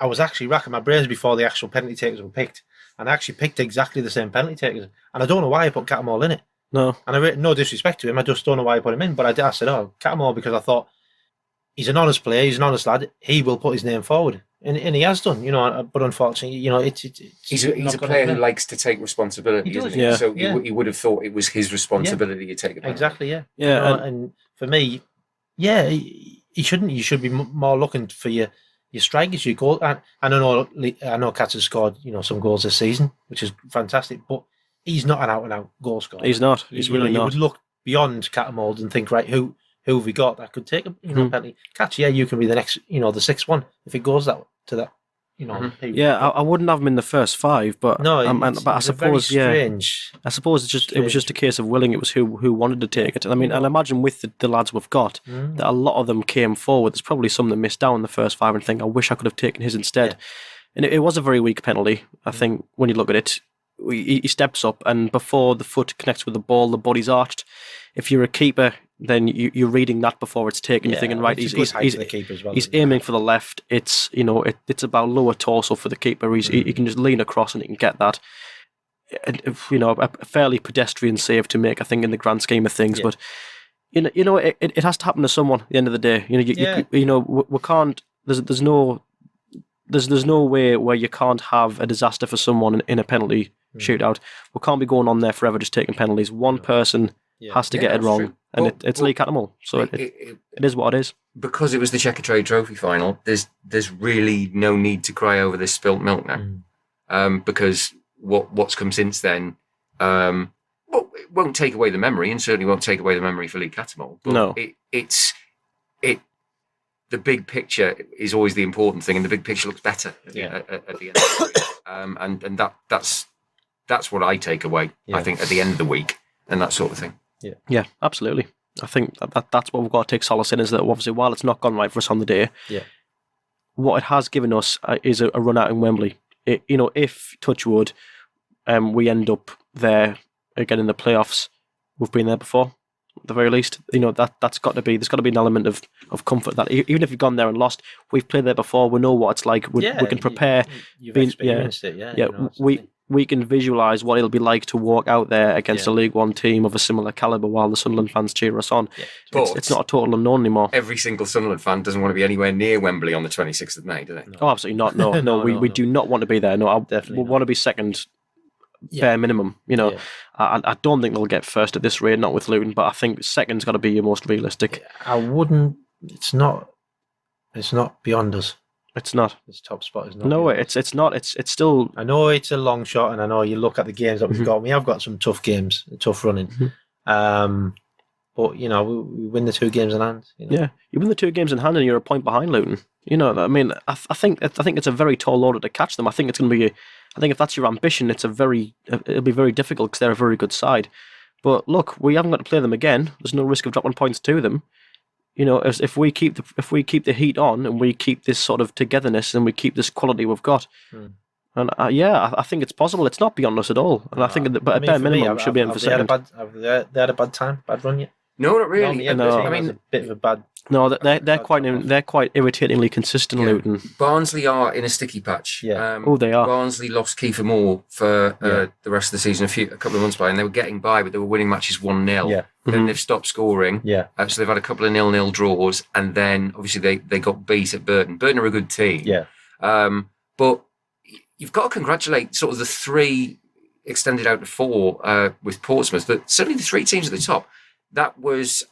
Speaker 4: was actually racking my brains before the actual penalty takers were picked, and I actually picked exactly the same penalty takers. And I don't know why I put Cattermole in it.
Speaker 2: No.
Speaker 4: And no disrespect to him, I just don't know why I put him in. But I said, Cattermole, because I thought he's an honest player, he's an honest lad. He will put his name forward, and he has done. You know, but unfortunately, you know,
Speaker 3: he's a player who likes to take responsibility. He does, isn't he?
Speaker 2: Yeah.
Speaker 3: So you would have thought it was his responsibility to take a penalty.
Speaker 4: Exactly. Yeah.
Speaker 2: Yeah.
Speaker 4: You know, and for me, yeah, he shouldn't. You should be more looking for your strikers, your goal. And I know Katz has scored, you know, some goals this season, which is fantastic. But he's not an out-and-out goal scorer.
Speaker 2: He's not. He's really not.
Speaker 4: You would look beyond Cattermole and think, right, who have we got that could take a penalty? Katz, yeah, you can be the next, you know, the 6th one if it goes to that. You know,
Speaker 2: yeah, I wouldn't have him in the first 5, but
Speaker 4: no,
Speaker 2: but I suppose,
Speaker 4: strange.
Speaker 2: I suppose it was just a case of willing. It was who wanted to take it. I mean, and imagine with the lads we've got, that a lot of them came forward. There's probably some that missed out in the first 5 and think, I wish I could have taken his instead. Yeah. And it was a very weak penalty. I think when you look at it, he steps up, and before the foot connects with the ball, the body's arched. If you're a keeper, then you're reading that before it's taken. You're thinking, right, he's aiming for the left. It's, you know, it's about lower torso for the keeper. He can just lean across and he can get that. You know, a fairly pedestrian save to make, I think, in the grand scheme of things. Yeah. But you know, it has to happen to someone at the end of the day. You know, you know, we can't. There's no way where you can't have a disaster for someone in a penalty shootout. We can't be going on there forever just taking penalties. One person has to get it wrong, true. And it's Lee Cattermole. So it is what it is.
Speaker 3: Because it was the Checkatrade Trophy final, there's really no need to cry over this spilt milk now, because what's come since then, well, it won't take away the memory, and certainly won't take away the memory for Lee Cattermole. But
Speaker 2: no,
Speaker 3: the big picture is always the important thing, and the big picture looks better at the end of the week. And that's what I take away. I think at the end of the week and that sort of thing.
Speaker 2: Yeah, absolutely. I think that's what we've got to take solace in, is that obviously while it's not gone right for us on the day, what it has given us is a run out in Wembley. You know, if touch wood, we end up there again in the playoffs, we've been there before. At the very least, you know, there's got to be an element of comfort that even if you've gone there and lost, we've played there before. We know what it's like. We can prepare.
Speaker 4: You've experienced it. Yeah.
Speaker 2: You know, we can visualise what it'll be like to walk out there against a League One team of a similar calibre while the Sunderland fans cheer us on. Yeah. But it's not a total unknown anymore.
Speaker 3: Every single Sunderland fan doesn't want to be anywhere near Wembley on the 26th of May, do they?
Speaker 2: No. Oh, absolutely not. No, we do not want to be there. No, we want to be second. Bare minimum, you know. I don't think they'll get first at this rate, not with Luton, but I think second's got to be your most realistic.
Speaker 4: I wouldn't. It's not beyond us.
Speaker 2: It's not.
Speaker 4: This top spot is not.
Speaker 2: No, it's not. It's still.
Speaker 4: I know it's a long shot, and I know you look at the games that we've got. We have got some tough games, tough running. But you know, we win the 2 games in hand. You know?
Speaker 2: Yeah, you win the 2 games in hand, and you're a point behind Luton. You know, I mean, I think it's a very tall order to catch them. I think it's going to be. I think if that's your ambition, it'll be very difficult because they're a very good side. But look, we haven't got to play them again. There's no risk of dropping points to them. You know, if we keep the heat on and we keep this sort of togetherness and we keep this quality we've got, and I think it's possible. It's not beyond us at all. And I think, but at bare minimum, we should be in for second.
Speaker 4: Have they had a bad time, bad run yet?
Speaker 3: No, not really.
Speaker 4: I mean, a bit of a bad.
Speaker 2: No, they're quite irritatingly consistent. Luton.
Speaker 3: Barnsley are in a sticky patch.
Speaker 4: Yeah.
Speaker 2: They are.
Speaker 3: Barnsley lost Kiefer Moore for the rest of the season a couple of months back, and they were getting by, but they were winning matches 1-0.
Speaker 4: Yeah.
Speaker 3: Then they've stopped scoring.
Speaker 4: Yeah.
Speaker 3: So they've had a couple of 0-0 draws, and then obviously they got beat at Burton. Burton are a good team.
Speaker 4: Yeah.
Speaker 3: But you've got to congratulate sort of the 3 extended out to 4 with Portsmouth, but certainly the 3 teams at the top. That was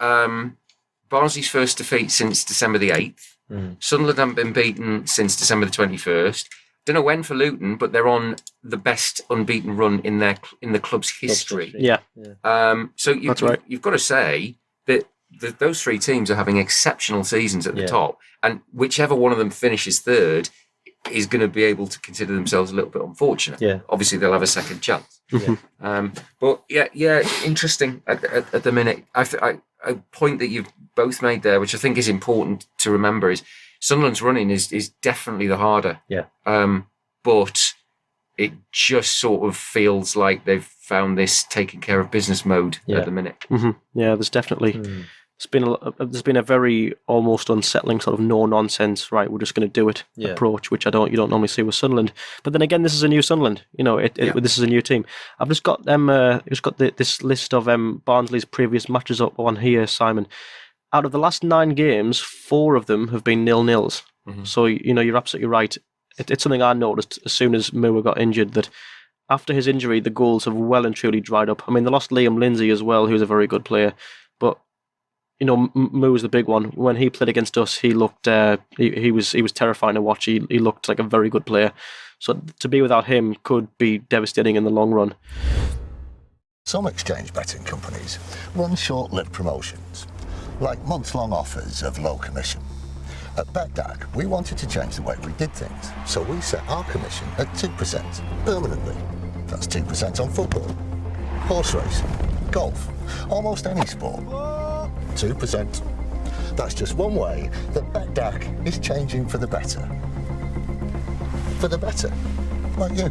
Speaker 3: Barnsley's first defeat since December the 8th. Sunderland haven't been beaten since December the 21st. Don't know when for Luton, but they're on the best unbeaten run in the club's history.
Speaker 2: Yeah.
Speaker 3: So you've got to say that those 3 teams are having exceptional seasons at the top, and whichever one of them finishes third is going to be able to consider themselves a little bit unfortunate. Yeah. Obviously, they'll have a second chance. But interesting at the minute. A point that you've both made there, which I think is important to remember, is Sunderland's running is definitely the harder.
Speaker 4: Yeah.
Speaker 3: But it just sort of feels like they've found this taking care of business mode at the minute.
Speaker 2: Yeah, there's definitely. There's been a very almost unsettling sort of no nonsense, right? We're just going to do it approach, which you don't normally see with Sunderland. But then again, this is a new Sunderland. This is a new team. I've just got them. This list of Barnsley's previous matches up on here, Simon. Out of the last 9 games, 4 of them have been 0-0s. So you're absolutely right. It's something I noticed as soon as Moore got injured, that after his injury, the goals have well and truly dried up. I mean, they lost Liam Lindsay as well, who's a very good player, but. Moo was the big one. When he played against us, he looked he was terrifying to watch. He looked like a very good player. So to be without him could be devastating in the long run.
Speaker 1: Some exchange betting companies run short-lived promotions, like months-long offers of low commission. At BetDAG, we wanted to change the way we did things, so we set our commission at 2% permanently. That's 2% on football, horse racing, golf, almost any sport. 2%. That's just one way that BetDAG is changing for the better. For the better, like you.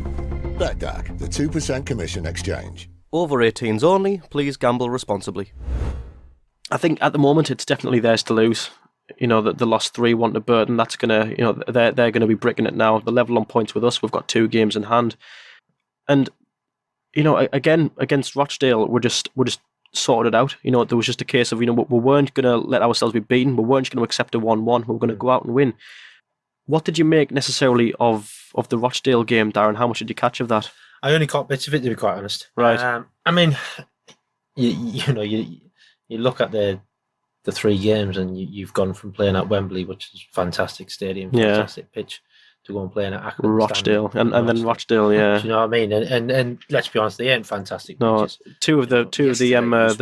Speaker 1: BetDAG, the 2% commission exchange.
Speaker 2: Over 18s only, please gamble responsibly. I think at the moment it's definitely theirs to lose. The lost 3-1 to Burton, that's going to, they're going to be bricking it now. The level on points with us, we've got 2 games in hand. And, again, against Rochdale, we're just sorted out. There was just a case of, we weren't going to let ourselves be beaten. We weren't going to accept a 1-1. We were going to go out and win. What did you make necessarily of the Rochdale game, Darren? How much did you catch of that?
Speaker 4: I only caught bits of it, to be quite honest.
Speaker 2: Right.
Speaker 4: I mean, you look at the 3 games, and you've gone from playing at Wembley, which is a fantastic stadium, fantastic pitch, to go and play at Accrington,
Speaker 2: Rochdale, and then Rochdale, yeah.
Speaker 4: Do you know what I mean? And let's be honest, they ain't fantastic pitches.
Speaker 2: Two of the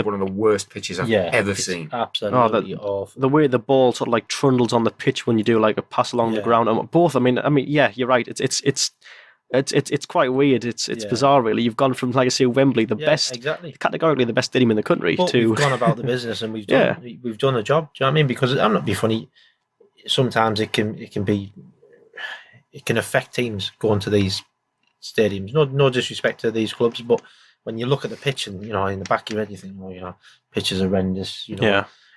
Speaker 3: one of the worst pitches I've ever seen.
Speaker 4: Absolutely awful.
Speaker 2: The way the ball sort of like trundles on the pitch when you do like a pass along the ground. Both. I mean, yeah, you're right. It's quite weird. It's bizarre, really. You've gone from, like I say, Wembley, the best, categorically the best stadium in the country, to
Speaker 4: we've gone about the business, and we've done a job. Do you know what I mean? Because I'm not being funny. Sometimes it can affect teams going to these stadiums. No disrespect to these clubs, but when you look at the pitch and in the back of your head, you think, pitch is horrendous.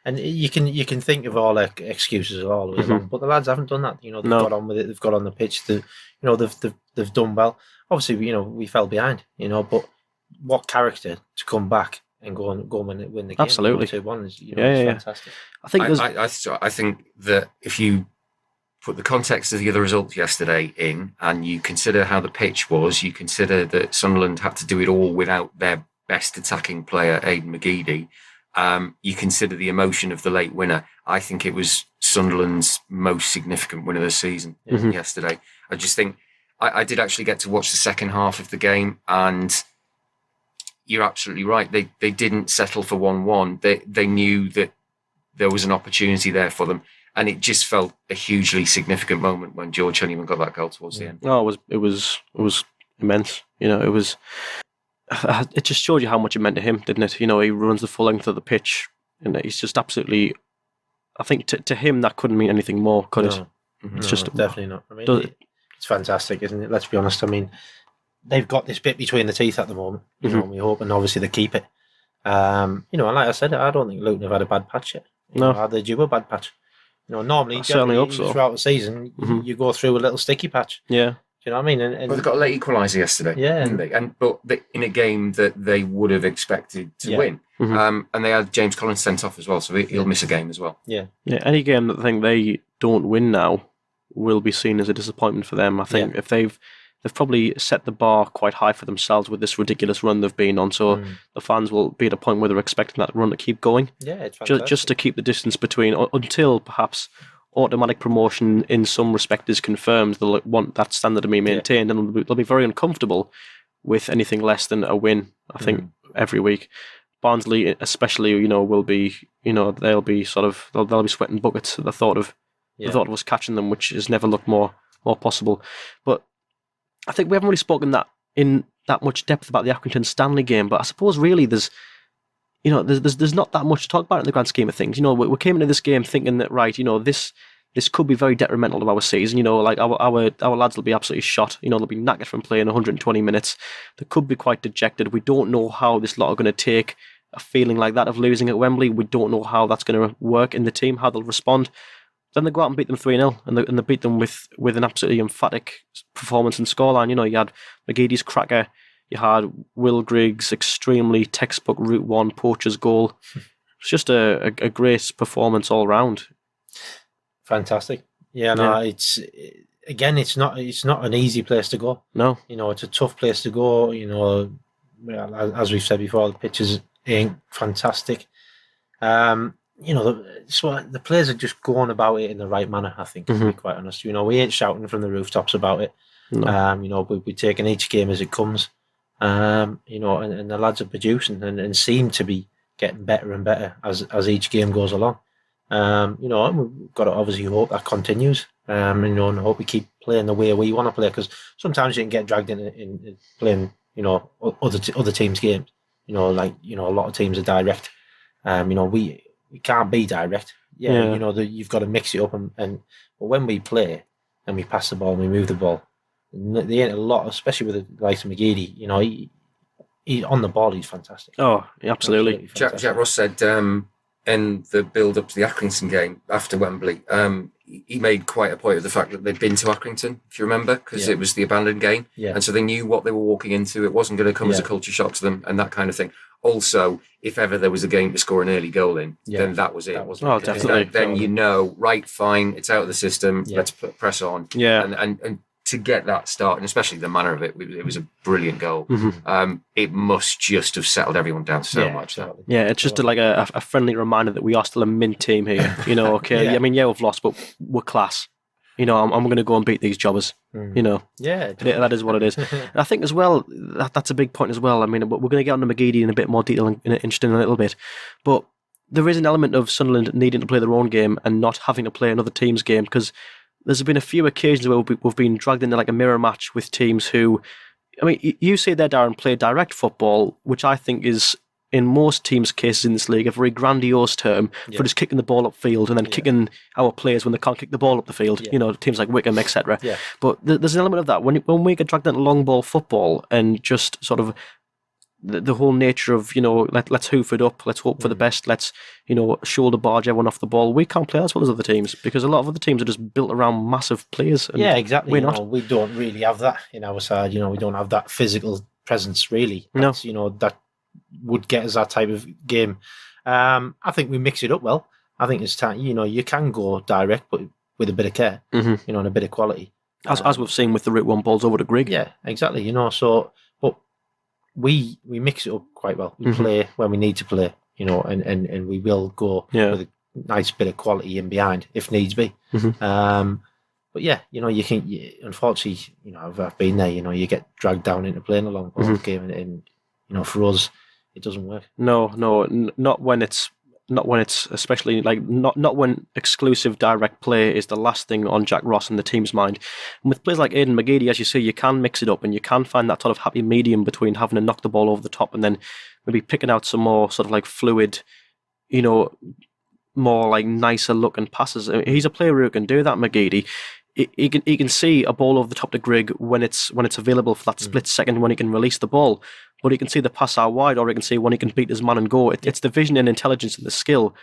Speaker 4: And you can think of all their excuses all the way along, but the lads haven't done that. They've got on with it. They've got on the pitch. They've done well. Obviously, we fell behind. But what character to come back and go and win the game?
Speaker 2: Absolutely,
Speaker 4: 2-1 is fantastic.
Speaker 3: I think that if you put the context of the other results yesterday in, and you consider how the pitch was, you consider that Sunderland had to do it all without their best attacking player, Aidan McGeady. You consider the emotion of the late winner. I think it was Sunderland's most significant win of the season yesterday. I just think I did actually get to watch the second half of the game, and you're absolutely right. They didn't settle for 1-1. They knew that there was an opportunity there for them, and it just felt a hugely significant moment when George Honeyman got that goal towards the end.
Speaker 2: Oh, it was immense. It just showed you how much it meant to him, didn't it? He runs the full length of the pitch, and he's just absolutely. I think to him that couldn't mean anything more, could it? It's just
Speaker 4: definitely not. I mean, it's fantastic, isn't it? Let's be honest. I mean, they've got this bit between the teeth at the moment, and we're hoping obviously they keep it. You know, and like I said, I don't think Luton have had a bad patch yet.
Speaker 2: No.
Speaker 4: Are they due a bad patch? You know, normally,
Speaker 2: I certainly hope so.
Speaker 4: Throughout the season, you go through a little sticky patch.
Speaker 2: Yeah.
Speaker 4: Do you know what I mean? And
Speaker 3: well, they got a late equaliser yesterday, didn't they? In a game that they would have expected to win. And they had James Collins sent off as well, so he'll miss a game as well.
Speaker 4: Yeah.
Speaker 2: Any game that I think they don't win now will be seen as a disappointment for them. I think if they've probably set the bar quite high for themselves with this ridiculous run they've been on, so the fans will be at a point where they're expecting that run to keep going.
Speaker 4: Yeah, it's fantastic.
Speaker 2: Just to keep the distance between, until perhaps automatic promotion in some respect is confirmed. They'll want that standard to be maintained, and they'll be very uncomfortable with anything less than a win, I think, every week. Barnsley especially, you know, will be, you know, they'll be sweating buckets at the thought of us catching them, which has never looked more possible. But I think we haven't really spoken in that much depth about the Accrington Stanley game, but I suppose really there's not that much to talk about in the grand scheme of things. You know, we came into this game thinking that, right, you know, this could be very detrimental to our season. You know, like our lads will be absolutely shot. You know, they'll be knackered from playing 120 minutes. They could be quite dejected. We don't know how this lot are going to take a feeling like that of losing at Wembley. We don't know how that's going to work in the team, how they'll respond. Then they go out and beat them 3-0, and they beat them with an absolutely emphatic performance and scoreline. You know, you had McGeady's cracker, you had Will Griggs' extremely textbook Route 1 poacher's goal. It's just a great performance all round.
Speaker 4: Fantastic. Yeah, no, it's not an easy place to go.
Speaker 2: No.
Speaker 4: You know, it's a tough place to go. You know, as we've said before, the pitches ain't fantastic. You know, the players are just going about it in the right manner, I think, to be quite honest. You know, we ain't shouting from the rooftops about it. No. You know, we're taking each game as it comes. You know, and the lads are producing and seem to be getting better and better as each game goes along. You know, and we've got to obviously hope that continues. You know, and hope we keep playing the way we want to play, because sometimes you can get dragged in playing, you know, other teams' games. You know, like, you know, a lot of teams are direct. You know, we can't be direct. Yeah. You know, you've got to mix it up, but when we play and we pass the ball and we move the ball, there ain't a lot, especially with the likes of McGeady. You know, he on the ball, he's fantastic.
Speaker 2: Oh, absolutely.
Speaker 3: Jack Ross said in the build up to the Accrington game after Wembley, he made quite a point of the fact that they'd been to Accrington, if you remember, because it was the abandoned game, and so they knew what they were walking into. It wasn't going to come as a culture shock to them, and that kind of thing. Also, if ever there was a game to score an early goal in, then that was it.
Speaker 2: Definitely.
Speaker 3: Then you know, right, fine, it's out of the system. Let's press on.
Speaker 2: Yeah,
Speaker 3: and to get that start, and especially the manner of it, it was a brilliant goal. It must just have settled everyone down so much.
Speaker 2: Yeah, it's just like a friendly reminder that we are still a mint team here. You know, okay. I mean, we've lost, but we're class. You know, I'm going to go and beat these jobbers. You know, that is what it is. And I think as well that's a big point as well. I mean, we're going to get on to McGeady in a bit more detail in a little bit, but there is an element of Sunderland needing to play their own game and not having to play another team's game, because there's been a few occasions where we've been dragged into like a mirror match with teams who, I mean, you say there, Darren, play direct football, which I think is, in most teams' cases in this league, a very grandiose term for just kicking the ball upfield and then kicking our players when they can't kick the ball up the field. You know, teams like Wickham, etc. But there's an element of that when we get dragged into long ball football and just sort of the whole nature of, you know, let's hoof it up, let's hope for the best, let's, you know, shoulder barge everyone off the ball. We can't play as well as other teams, because a lot of other teams are just built around massive players. And
Speaker 4: exactly.
Speaker 2: We're not.
Speaker 4: We don't really have that in our side. You know, we don't have that physical presence really. That's, you know, that would get us that type of game. I think we mix it up well. I think it's time. You know, you can go direct, but with a bit of care. You know, and a bit of quality.
Speaker 2: As we've seen with the Route 1 balls over to Grigg.
Speaker 4: Yeah, exactly. You know, so. We mix it up quite well. We play when we need to play, you know, and we will go with a nice bit of quality in behind if needs be. But yeah, you know, unfortunately, you know, I've been there. You know, you get dragged down into playing a long ball game, and you know, for us, it doesn't work.
Speaker 2: No, not when it's especially like not when exclusive direct play is the last thing on Jack Ross and the team's mind. And with players like Aidan McGeady, as you say, you can mix it up and you can find that sort of happy medium between having to knock the ball over the top and then maybe picking out some more sort of like fluid, you know, more like nicer looking passes. I mean, he's a player who can do that, McGeady. he can see a ball over the top of Grigg when it's available for that split second when he can release the ball, but he can see the pass out wide, or he can see when he can beat his man and go. It's the vision and intelligence and the skill,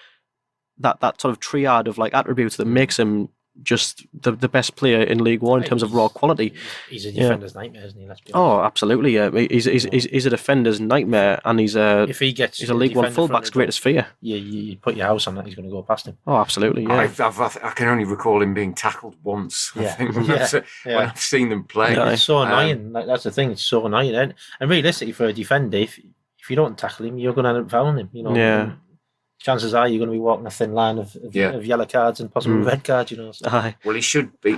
Speaker 2: that sort of triad of like attributes that makes him just the best player in League One in terms of raw quality.
Speaker 4: He's a defender's nightmare, isn't he? Let's be honest.
Speaker 2: Oh, absolutely, yeah. He's a defender's nightmare, and he's a League One fullback's greatest fear.
Speaker 4: Yeah, you put your house on that, he's going to go past him.
Speaker 2: Oh, absolutely, yeah.
Speaker 3: I can only recall him being tackled once. I think when I've seen them play.
Speaker 4: It's so annoying. That's the thing. It's so annoying, and realistically, for a defender, if you don't tackle him, you're going to end up fouling him.
Speaker 2: Yeah.
Speaker 4: Chances are you're going to be walking a thin line of yellow cards and possibly red cards, So.
Speaker 3: Well, he should be.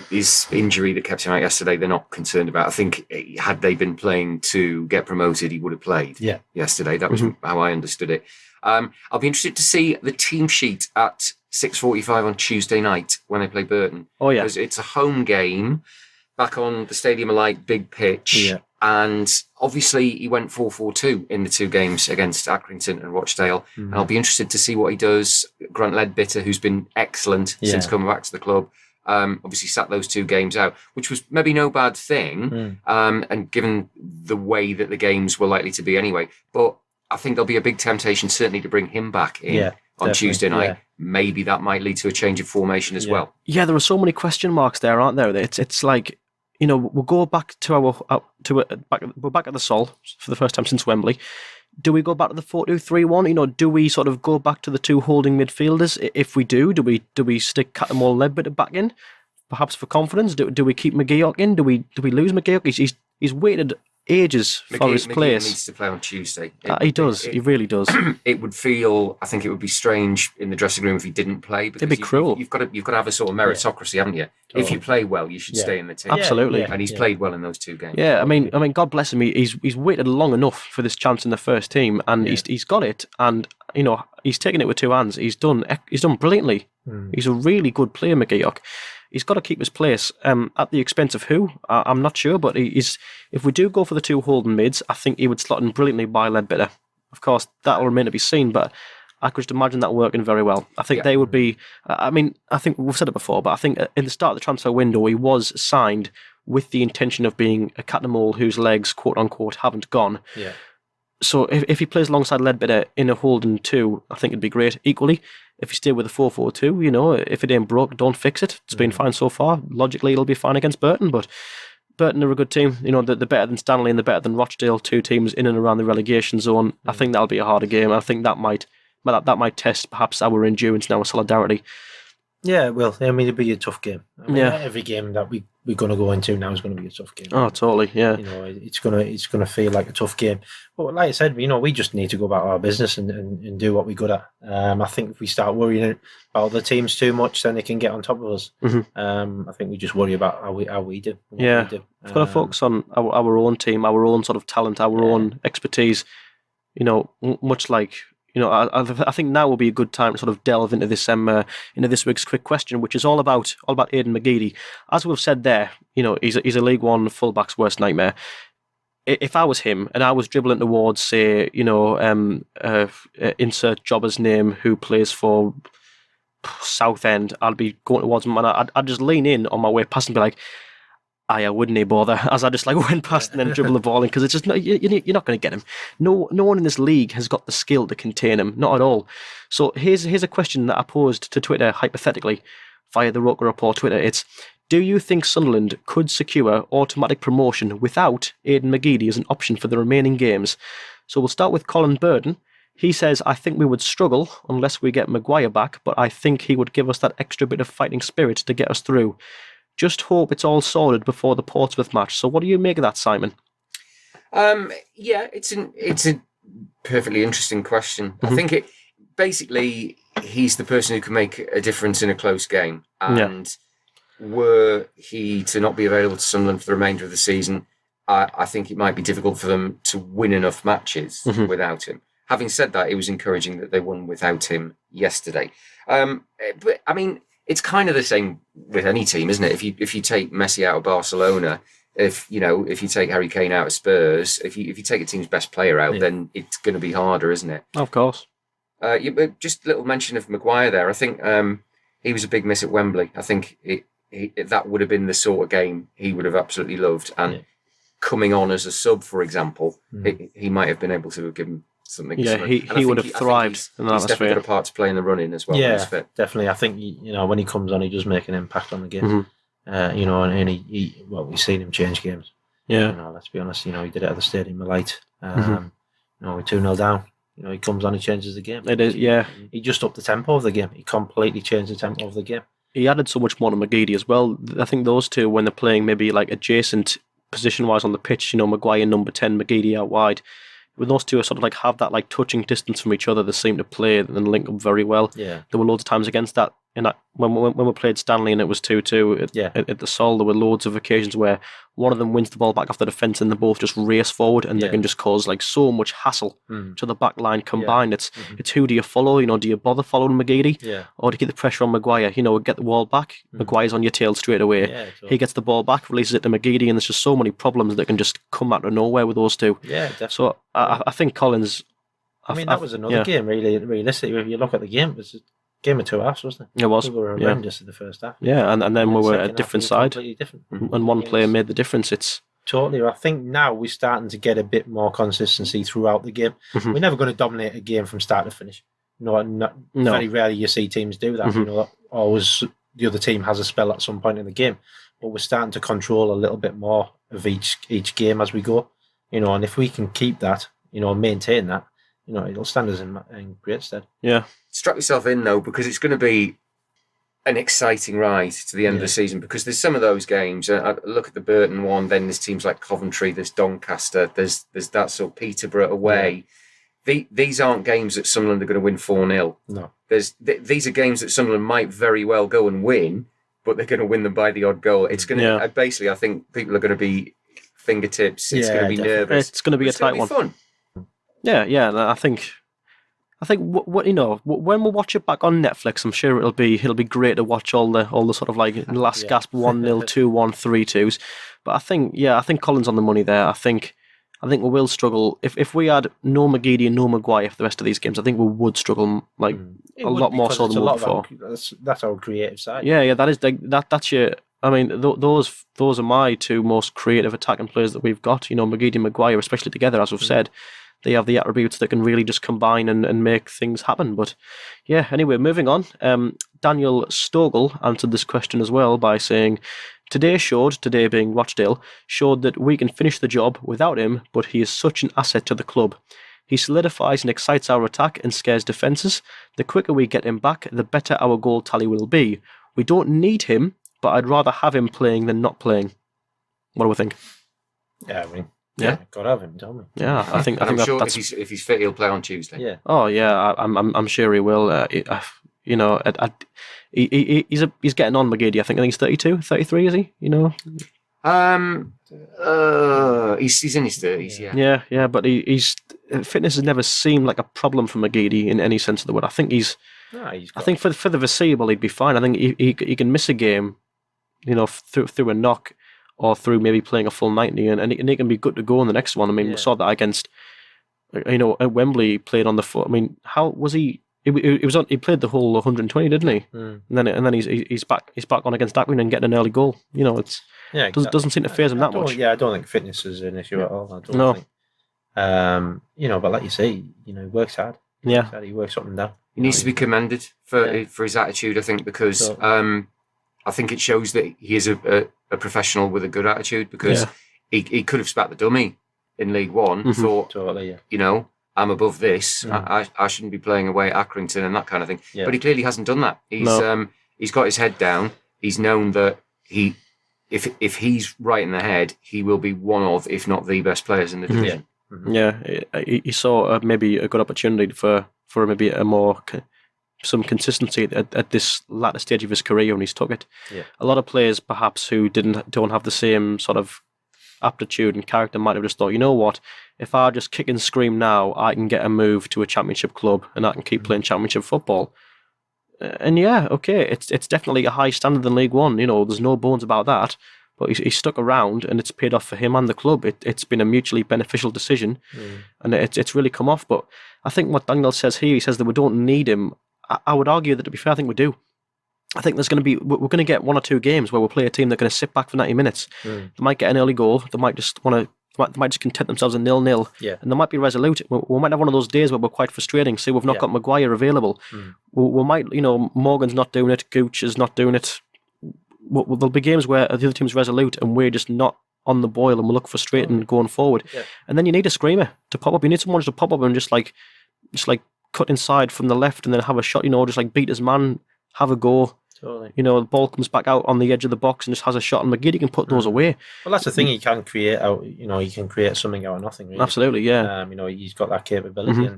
Speaker 3: His injury that kept him out yesterday, they're not concerned about. I think had they been playing to get promoted, he would have played yesterday. That was how I understood it. I'll be interested to see the team sheet at 6:45 on Tuesday night when they play Burton.
Speaker 2: Oh, yeah.
Speaker 3: Because it's a home game back on the Stadium of Light big pitch.
Speaker 4: Yeah.
Speaker 3: And obviously he went 4-4-2 in the two games against Accrington and Rochdale. And I'll be interested to see what he does. Grant Ledbetter, who's been excellent since coming back to the club, obviously sat those two games out, which was maybe no bad thing, and given the way that the games were likely to be anyway. But I think there'll be a big temptation certainly to bring him back in on Tuesday night. Yeah. Maybe that might lead to a change of formation as well.
Speaker 2: Yeah, there are so many question marks there, aren't there? It's like, we'll go back to we're back at the Sol for the first time since Wembley. Do we go back to the 4-2-3-1? Do we sort of go back to the two holding midfielders? If we do we stick Cattermole Ledbetter back in, perhaps for confidence? Do we keep McGeoch in? Do we lose McGeoch? He's waited ages for his place.
Speaker 3: Needs to play on Tuesday.
Speaker 2: He does. He really does.
Speaker 3: It would be strange in the dressing room if he didn't play. Because
Speaker 2: it'd be cruel.
Speaker 3: You've got to have a sort of meritocracy, haven't you? If you play well, you should stay in the team.
Speaker 2: Absolutely.
Speaker 3: And he's played well in those two games.
Speaker 2: Yeah, I mean, God bless him. He's waited long enough for this chance in the first team, and he's got it. And he's taken it with two hands. He's done brilliantly. He's a really good player, McGeoch. He's got to keep his place at the expense of who? I'm not sure, but if we do go for the two holding mids, I think he would slot in brilliantly by Ledbetter. Of course, that will remain to be seen, but I could just imagine that working very well. I think they would be... I think we've said it before, but I think in the start of the transfer window, he was signed with the intention of being a Cattermole whose legs, quote-unquote, haven't gone.
Speaker 4: Yeah.
Speaker 2: So if he plays alongside Ledbetter in a holding two, I think it'd be great. Equally, if you stay with a 4-4-2, if it ain't broke, don't fix it. It's been fine so far. Logically, it'll be fine against Burton, but Burton are a good team. They're better than Stanley and they're better than Rochdale, two teams in and around the relegation zone. I think that'll be a harder game. I think that might test perhaps our endurance and our solidarity.
Speaker 4: Yeah, well, it'll be a tough game. Every game that we're going to go into now is going to be a tough game.
Speaker 2: Oh, totally, yeah.
Speaker 4: It's gonna feel like a tough game. But like I said, we just need to go about our business and do what we're good at. I think if we start worrying about the teams too much, then they can get on top of us. I think we just worry about how we do.
Speaker 2: Yeah, we've got to focus on our own team, our own sort of talent, our own expertise. Much like... I think now will be a good time to sort of delve into this week's quick question, which is all about Aidan McGeady. As we've said there, he's a League One fullback's worst nightmare. If I was him and I was dribbling towards, say, insert jobber's name who plays for Southend, I'd be going towards him and I'd just lean in on my way past and be like, I wouldn't he bother, as I just went past and then dribble the ball in, because it's just you're not going to get him. No one in this league has got the skill to contain him, not at all. So here's a question that I posed to Twitter hypothetically via the ROKER Report Twitter. It's, do you think Sunderland could secure automatic promotion without Aidan McGeady as an option for the remaining games? So we'll start with Colin Burden. He says, I think we would struggle unless we get Maguire back, but I think he would give us that extra bit of fighting spirit to get us through. Just hope it's all sorted before the Portsmouth match. So what do you make of that, Simon?
Speaker 3: It's a perfectly interesting question. I think basically he's the person who can make a difference in a close game. And were he to not be available to Sunderland for the remainder of the season, I think it might be difficult for them to win enough matches without him. Having said that, it was encouraging that they won without him yesterday. But I mean, it's kind of the same with any team, isn't it? If you take Messi out of Barcelona, if you take Harry Kane out of Spurs, if you take a team's best player out, then it's going to be harder, isn't it?
Speaker 2: Of course.
Speaker 3: But just a little mention of Maguire there. I think he was a big miss at Wembley. I think that would have been the sort of game he would have absolutely loved. And coming on as a sub, for example, he might have been able to have given something.
Speaker 2: Yeah, he would have thrived in that
Speaker 3: He's
Speaker 2: atmosphere.
Speaker 3: definitely got a part to play in the running as well.
Speaker 4: Yeah, definitely. I think when he comes on, he does make an impact on the game. And we've seen him change games.
Speaker 2: Yeah,
Speaker 4: let's be honest. He did it at the Stadium of Light. We're 2-0 down. He comes on, he changes the game.
Speaker 2: It is, yeah.
Speaker 4: He just upped the tempo of the game. He completely changed the tempo of the game.
Speaker 2: He added so much more to McGeady as well. I think those two, when they're playing maybe like adjacent position-wise on the pitch, Maguire number 10, McGeady out wide, when those two are sort of like have that like touching distance from each other, they seem to play and link up very well.
Speaker 4: Yeah.
Speaker 2: There were loads of times against that. When we played Stanley and it was 2-2 at the Sol, there were loads of occasions where one of them wins the ball back off the defence and they both just race forward and they can just cause like so much hassle to the back line combined. It's who do you follow? Do you bother following McGeady? Or do you get the pressure on Maguire? Get the ball back. Maguire's on your tail straight away.
Speaker 4: Totally.
Speaker 2: He gets the ball back, releases it to McGeady, and there's just so many problems that can just come out of nowhere with those two.
Speaker 4: Yeah, definitely.
Speaker 2: So I think Collins...
Speaker 4: that was another game, really, realistically. If you look at the game, it was a game of two halves, wasn't it?
Speaker 2: It was.
Speaker 4: We were horrendous in the first half.
Speaker 2: Yeah, and then we were a different side.
Speaker 4: Completely different.
Speaker 2: And one player made the difference. It's
Speaker 4: totally. I think now we're starting to get a bit more consistency throughout the game. We're never going to dominate a game from start to finish. No. Very rarely you see teams do that. Always the other team has a spell at some point in the game. But we're starting to control a little bit more of each game as we go. And if we can keep that, maintain that, it'll stand us in great stead.
Speaker 2: Yeah.
Speaker 3: Strap yourself in, though, because it's going to be an exciting ride to the end of the season, because there's some of those games. I look at the Burton one, then there's teams like Coventry, there's Doncaster, there's that sort of Peterborough away. Yeah. These aren't games that Sunderland are going to win 4-0.
Speaker 4: No.
Speaker 3: These are games that Sunderland might very well go and win, but they're going to win them by the odd goal. It's going to, basically, I think people are going to be fingertips. It's going to be nervous.
Speaker 2: It's going to be a tight one.
Speaker 3: Fun.
Speaker 2: Yeah. I think what when we watch it back on Netflix, I'm sure it'll be great to watch all the sort of like last gasp 1-0, 2-1, 3-2s. But I think Collins on the money there. I think we will struggle if we had no McGeady and no Maguire for the rest of these games. I think we would struggle a lot more so than we would before.
Speaker 4: That's our creative side.
Speaker 2: Yeah, that's your. I mean, those are my two most creative attacking players that we've got. McGeady and Maguire, especially together, as we've said. They have the attributes that can really just combine and make things happen. But yeah, anyway, moving on. Daniel Stogel answered this question as well by saying, today being Rochdale, showed that we can finish the job without him, but he is such an asset to the club. He solidifies and excites our attack and scares defences. The quicker we get him back, the better our goal tally will be. We don't need him, but I'd rather have him playing than not playing. What do we think?
Speaker 4: Yeah, I mean... Yeah, got to have him, don't we?
Speaker 2: Yeah, I think
Speaker 3: sure
Speaker 2: that's...
Speaker 3: if he's fit, he'll play on Tuesday.
Speaker 2: Yeah. Oh yeah, I'm sure he will. He's getting on, McGeady. I think he's 32, 33, is he?
Speaker 3: He's in his 30s.
Speaker 2: Yeah. But he's fitness has never seemed like a problem for McGeady in any sense of the word. I think I think for the foreseeable he'd be fine. I think he can miss a game, through a knock. Or through maybe playing a full 90, and he can be good to go in the next one. I mean, we saw that against, at Wembley, he played on the foot. I mean, how was he? He played the whole 120, didn't he? And then he's back on against Accrington and getting an early goal. Doesn't seem to faze him that much.
Speaker 4: Yeah, I don't think fitness is an issue at all. I don't think. But like you say, he works hard. He works up and down.
Speaker 3: He needs to be commended for his attitude, I think, because I think it shows that he is a professional with a good attitude, because he could have spat the dummy in League One, thought, I'm above this, I shouldn't be playing away at Accrington and that kind of thing. Yeah. But he clearly hasn't done that. He's got his head down. He's known that if he's right in the head, he will be one of, if not the best players in the division.
Speaker 2: Yeah, he saw maybe a good opportunity for maybe a more... some consistency at this latter stage of his career when he's took it. Yeah. A lot of players perhaps who don't have the same sort of aptitude and character might have just thought, you know what, if I just kick and scream now, I can get a move to a championship club and I can keep playing championship football. And it's definitely a high standard in League One. There's no bones about that. But he's stuck around and it's paid off for him and the club. It's been a mutually beneficial decision and it's really come off. But I think what Daniel says here, he says that we don't need him. I would argue that, to be fair, I think we do. I think we're going to get 1 or 2 games where we'll play a team that's going to sit back for 90 minutes. They might get an early goal. They might just content themselves in 0-0.
Speaker 4: Yeah.
Speaker 2: And they might be resolute. We might have one of those days where we're quite frustrating. Say we've not got Maguire available. We might, Morgan's not doing it. Gooch is not doing it. There'll be games where the other team's resolute and we're just not on the boil and we'll look frustrating going forward. Yeah. And then you need a screamer to pop up. You need someone to pop up and just like cut inside from the left and then have a shot, just like beat his man, have a go.
Speaker 4: Totally.
Speaker 2: The ball comes back out on the edge of the box and just has a shot, and McGeady can put those away.
Speaker 4: Well, that's the thing. He can create out. He can create something out of nothing. Really.
Speaker 2: Absolutely, yeah.
Speaker 4: He's got that capability,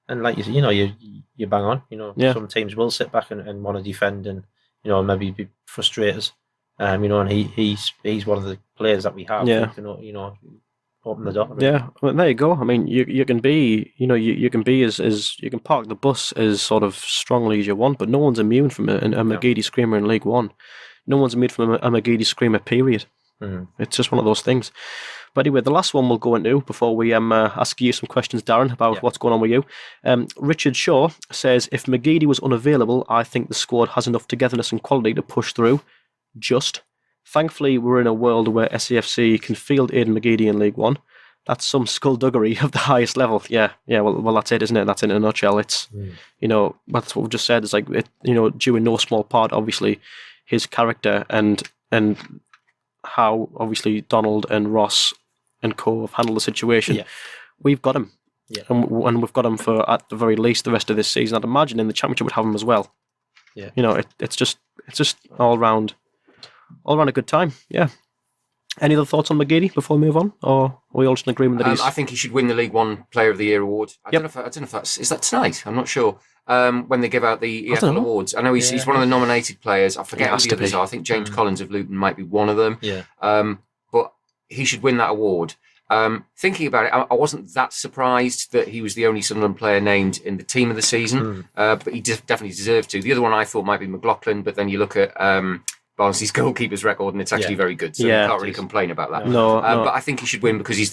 Speaker 4: and like you bang on. Some teams will sit back and want to defend, and maybe be frustrated. And he's one of the players that we have.
Speaker 2: Yeah.
Speaker 4: Open the door.
Speaker 2: Yeah, well, there you go. I mean, you can be, you can be as you can park the bus as sort of strongly as you want, but no one's immune from a McGeady screamer in League One. No one's immune from a McGeady screamer, period. It's just one of those things. But anyway, the last one we'll go into before we ask you some questions, Darren, about what's going on with you. Richard Shaw says, if McGeady was unavailable, I think the squad has enough togetherness and quality to push through. Thankfully, we're in a world where SAFC can field Aidan McGeady in League One. That's some skullduggery of the highest level. Yeah. Well, that's it, isn't it? That's it in a nutshell. It's, that's what we've just said. It's like, due in no small part, obviously, his character and how obviously Donald and Ross and co have handled the situation. Yeah. We've got him. Yeah. And we've got him for, at the very least, the rest of this season. I'd imagine in the Championship would have him as well. Yeah. It's just all round a good time. Yeah. Any other thoughts on McGeady before we move on, or are we all just in agreement that
Speaker 3: I think he should win the League One Player of the Year award. I don't know if that's is that tonight. I'm not sure. When they give out the EFL awards, I know he's one of the nominated players. I forget who the others are. I think James Collins of Luton might be one of them. Yeah. But he should win that award. Thinking about it, I wasn't that surprised that he was the only Sunderland player named in the team of the season, but he definitely deserved to. The other one I thought might be McLaughlin, but then you look at Barnsley's goalkeeper's record, and it's actually very good, so you can't really complain about that.
Speaker 2: No.
Speaker 3: But I think he should win because I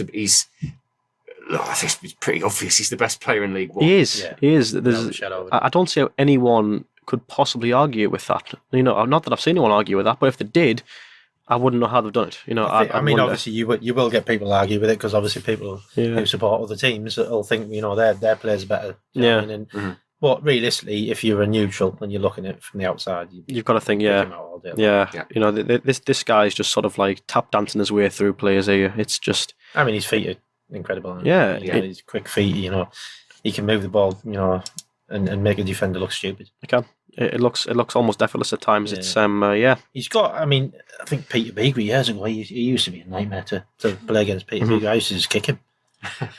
Speaker 3: think it's pretty obvious he's the best player in League One.
Speaker 2: He is. Yeah. He is. I don't see how anyone could possibly argue with that. Not that I've seen anyone argue with that, but if they did, I wouldn't know how they've done it.
Speaker 4: I mean, obviously, you will get people argue with it because obviously people who support other teams will think their players are better. But realistically, if you're a neutral and you're looking at it from the outside,
Speaker 2: you've got to think, this guy's just sort of like tap dancing his way through players here. It's just,
Speaker 4: I mean, his feet are incredible. His quick feet. He can move the ball. And make a defender look stupid.
Speaker 2: He can. It looks almost effortless at times. Yeah. It's
Speaker 4: He's got. I mean, I think Peter Beagrey years ago, he used to be a nightmare to play against Peter Beagrey. I used to just kick him.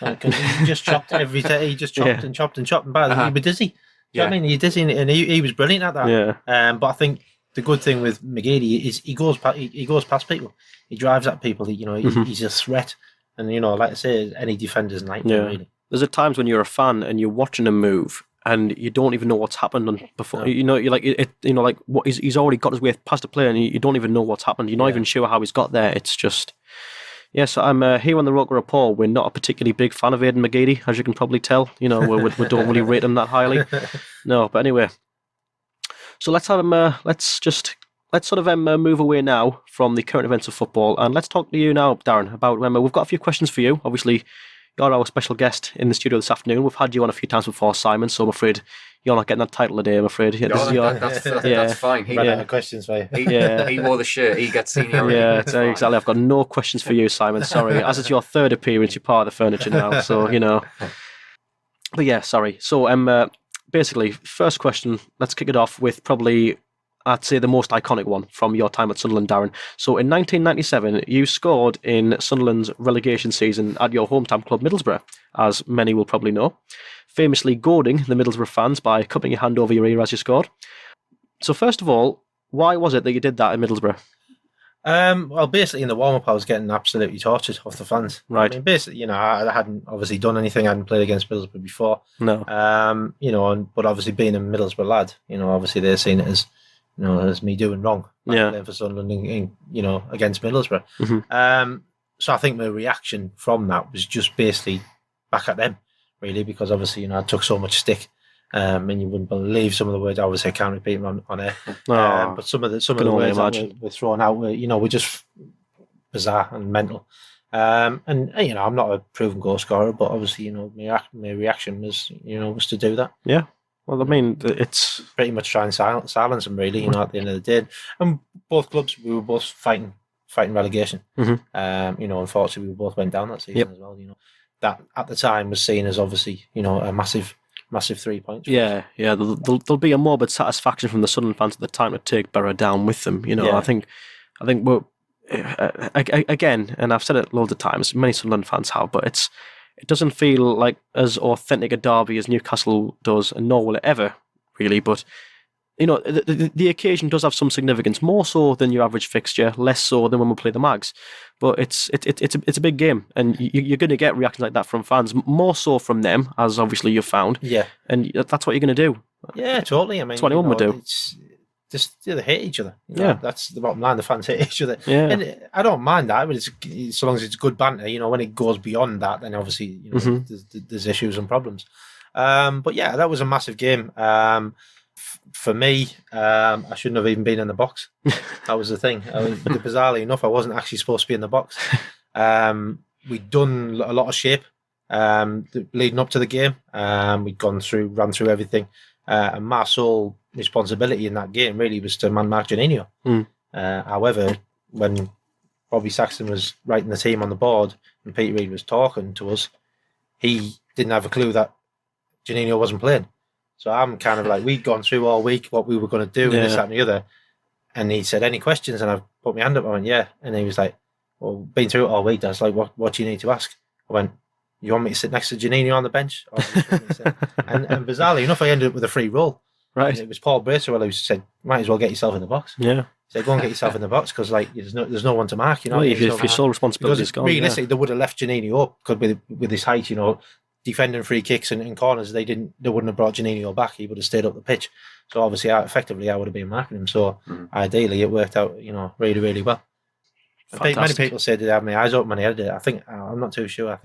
Speaker 4: He just chopped every day. He just chopped and chopped and chopped, and by the time he was dizzy. Do you know what I mean? He dizzy, and he was brilliant at that.
Speaker 2: Yeah.
Speaker 4: But I think the good thing with McGeady is he goes past people. He drives at people. He's a threat, and like I say, any defender's nightmare. Yeah. Really.
Speaker 2: There's at times when you're a fan and you're watching him move, and you don't even know what's happened before. No. You're like, what he's already got his way past the player, and you don't even know what's happened. You're not even sure how he's got there. It's just. Yes, I'm here on the ROKER RAPPORT. We're not a particularly big fan of Aidan McGeady, as you can probably tell. We don't really rate him that highly. No, but anyway. So let's have him. Let's sort of move away now from the current events of football, and let's talk to you now, Darren, about. We've got a few questions for you. Obviously, you're our special guest in the studio this afternoon. We've had you on a few times before, Simon. So I'm afraid you're not getting that title today. I'm afraid.
Speaker 3: That's fine.
Speaker 4: Questions for you.
Speaker 3: He wore the shirt. He gets seniority.
Speaker 2: Yeah, exactly. I've got no questions for you, Simon. Sorry. As it's your third appearance, you're part of the furniture now. So But yeah, sorry. So basically, first question. Let's kick it off with probably, I'd say, the most iconic one from your time at Sunderland, Darren. So in 1997, you scored in Sunderland's relegation season at your hometown club, Middlesbrough, as many will probably know, famously goading the Middlesbrough fans by cupping your hand over your ear as you scored. So first of all, why was it that you did that in Middlesbrough?
Speaker 4: Well, basically in the warm-up, I was getting absolutely tortured off the fans.
Speaker 2: Right.
Speaker 4: I mean, basically, I hadn't obviously done anything. I hadn't played against Middlesbrough before.
Speaker 2: No.
Speaker 4: But obviously being a Middlesbrough lad, obviously they're seeing it as, as me doing wrong. Playing for Sunderland, against Middlesbrough.
Speaker 2: Mm-hmm.
Speaker 4: So I think my reaction from that was just basically back at them, really, because obviously, I took so much stick. And you wouldn't believe some of the words. Obviously, I can't repeat them on air.
Speaker 2: Oh,
Speaker 4: but some of the words that were thrown out were just bizarre and mental. And I'm not a proven goal scorer, but obviously, my reaction was to do that.
Speaker 2: Yeah. Well, I mean, it's
Speaker 4: pretty much try and silence them, really. At the end of the day, and both clubs, we were both fighting relegation. Unfortunately, we both went down that season as well. That at the time was seen as obviously, a massive 3 points.
Speaker 2: Yeah. There'll be a morbid satisfaction from the Sunderland fans at the time to take Borough down with them. I think we're again, and I've said it loads of times. Many Sunderland fans have, but it doesn't feel like as authentic a derby as Newcastle does, and nor will it ever really. But the occasion does have some significance, more so than your average fixture, less so than when we play the Mags. But it's a big game, and you're going to get reactions like that from fans, more so from them, as obviously you've found.
Speaker 4: Yeah,
Speaker 2: and that's what you're going to do.
Speaker 4: Yeah, totally. I mean,
Speaker 2: that's what anyone would do.
Speaker 4: It's just they hate each other.
Speaker 2: Yeah,
Speaker 4: that's the bottom line. The fans hate each other.
Speaker 2: Yeah,
Speaker 4: and I don't mind that, but it's so long as it's good banter. When it goes beyond that, then obviously there's issues and problems. But yeah, that was a massive game. For me, I shouldn't have even been in the box. That was the thing. Bizarrely enough, I wasn't actually supposed to be in the box. We'd done a lot of shape leading up to the game. We'd ran through everything. And my sole responsibility in that game really was to man-mark Juninho. However, when Bobby Saxton was writing the team on the board and Peter Reid was talking to us, he didn't have a clue that Juninho wasn't playing. So I'm kind of like, we'd gone through all week what we were going to do and this, that and the other. And he said, any questions? And I put my hand up. I went, yeah. And he was like, well, been through it all week. I was like, what do you need to ask? I went, you want me to sit next to Juninho on the bench? and bizarrely enough, I ended up with a free roll.
Speaker 2: Right.
Speaker 4: And it was Paul Bracewell who said, might as well get yourself in the box.
Speaker 2: Yeah.
Speaker 4: He said, go and get yourself in the box because there's no one to mark.
Speaker 2: Well, if your sole responsibility is gone.
Speaker 4: Realistically, they would have left Juninho up because with his height, defending free kicks and corners, they wouldn't have brought Juninho back. He would have stayed up the pitch. So obviously, effectively, I would have been marking him. So ideally, it worked out, really, really well. Many people say they have my eyes open when I had it. I think I'm not too sure.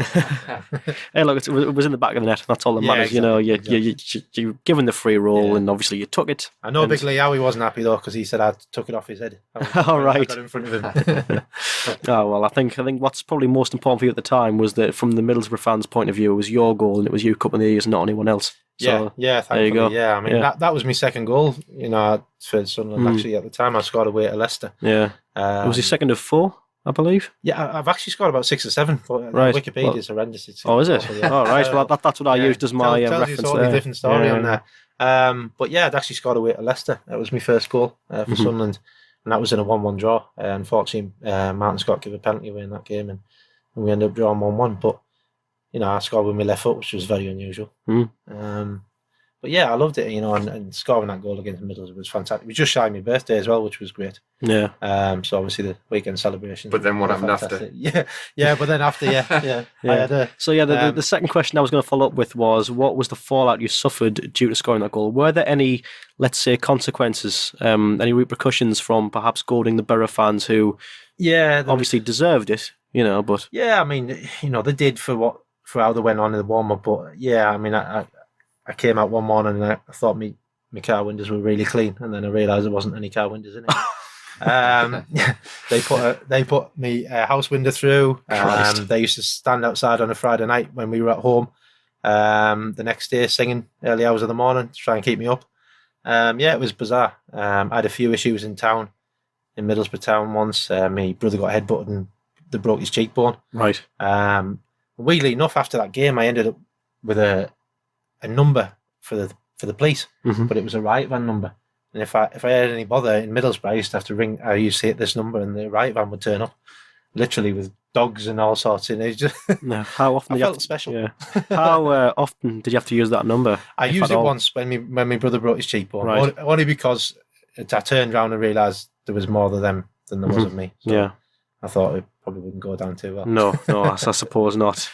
Speaker 2: Hey, look, it was in the back of the net. That's all that matters. Exactly, you're given the free roll, and obviously you took it.
Speaker 4: I know Big Lee Howie wasn't happy though because he said I took it off his head.
Speaker 2: All right.
Speaker 4: I got in front of him.
Speaker 2: Oh well, I think what's probably most important for you at the time was that from the Middlesbrough fans' point of view, it was your goal and it was you cupping the ears, not anyone else. So,
Speaker 4: yeah. There you go. Yeah, I mean that was my second goal. For Sunderland actually at the time. I scored away at Leicester.
Speaker 2: Yeah, it was your second of 4. I believe.
Speaker 4: Yeah, I've actually scored about 6 or 7. But
Speaker 2: right.
Speaker 4: Wikipedia is horrendous.
Speaker 2: Is it? Yeah. Oh, right. Well, that's what I used as my
Speaker 4: tells
Speaker 2: reference.
Speaker 4: You a totally different story on there. But yeah, I'd actually scored away at Leicester. That was my first goal for Sunderland, and that was in a 1-1 draw. Unfortunately, Martin Scott gave a penalty away in that game, and we ended up drawing 1-1. But I scored with my left foot, which was very unusual. But yeah, I loved it, and scoring that goal against Middlesbrough was fantastic. It was just shy of my birthday as well, which was great.
Speaker 2: Yeah.
Speaker 4: So obviously the weekend celebration.
Speaker 3: But then what happened
Speaker 4: fantastic. After? Yeah. But then after, yeah.
Speaker 2: The second question I was going to follow up with was, what was the fallout you suffered due to scoring that goal? Were there any, let's say, consequences, any repercussions from perhaps goading the Borough fans who, obviously deserved it, But
Speaker 4: yeah, I mean, they did for how they went on in the warm up. But yeah, I mean, I came out one morning and I thought my car windows were really clean, and then I realised there wasn't any car windows in it. They put me house window through. They used to stand outside on a Friday night when we were at home. The next day, singing early hours of the morning to try and keep me up. It was bizarre. I had a few issues in Middlesbrough town once. My brother got headbutted and they broke his cheekbone.
Speaker 2: Right.
Speaker 4: Weirdly enough, after that game, I ended up with a number for the police, but it was a riot van number. And if I had any bother in Middlesbrough, I used to have to ring. I used to hit this number, and the riot van would turn up, literally with dogs and all sorts. And it just
Speaker 2: how often?
Speaker 4: I felt special.
Speaker 2: Yeah. How often did you have to use that number?
Speaker 4: I used it once when my brother broke his cheekbone, right. Only because I turned around and realised there was more of them than there was of me. So
Speaker 2: yeah,
Speaker 4: I thought it probably wouldn't go down too well.
Speaker 2: No, I suppose not.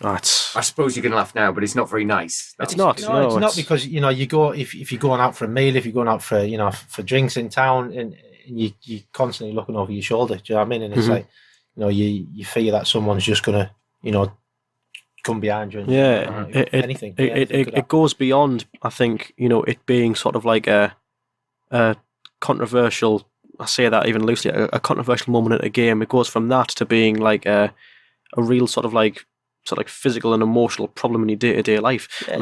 Speaker 3: I suppose you can laugh now, but it's not very nice.
Speaker 2: It's not.
Speaker 4: No, it's not, because you go if you're going out for a meal, if you're going out for for drinks in town, and you're constantly looking over your shoulder. Do you know what I mean? And it's like you fear that someone's just gonna come behind you.
Speaker 2: Anything. It goes beyond, I think, it being sort of like a controversial. I say that even loosely, a controversial moment at a game. It goes from that to being like a real sort of like physical and emotional problem in your day-to-day life. Yeah,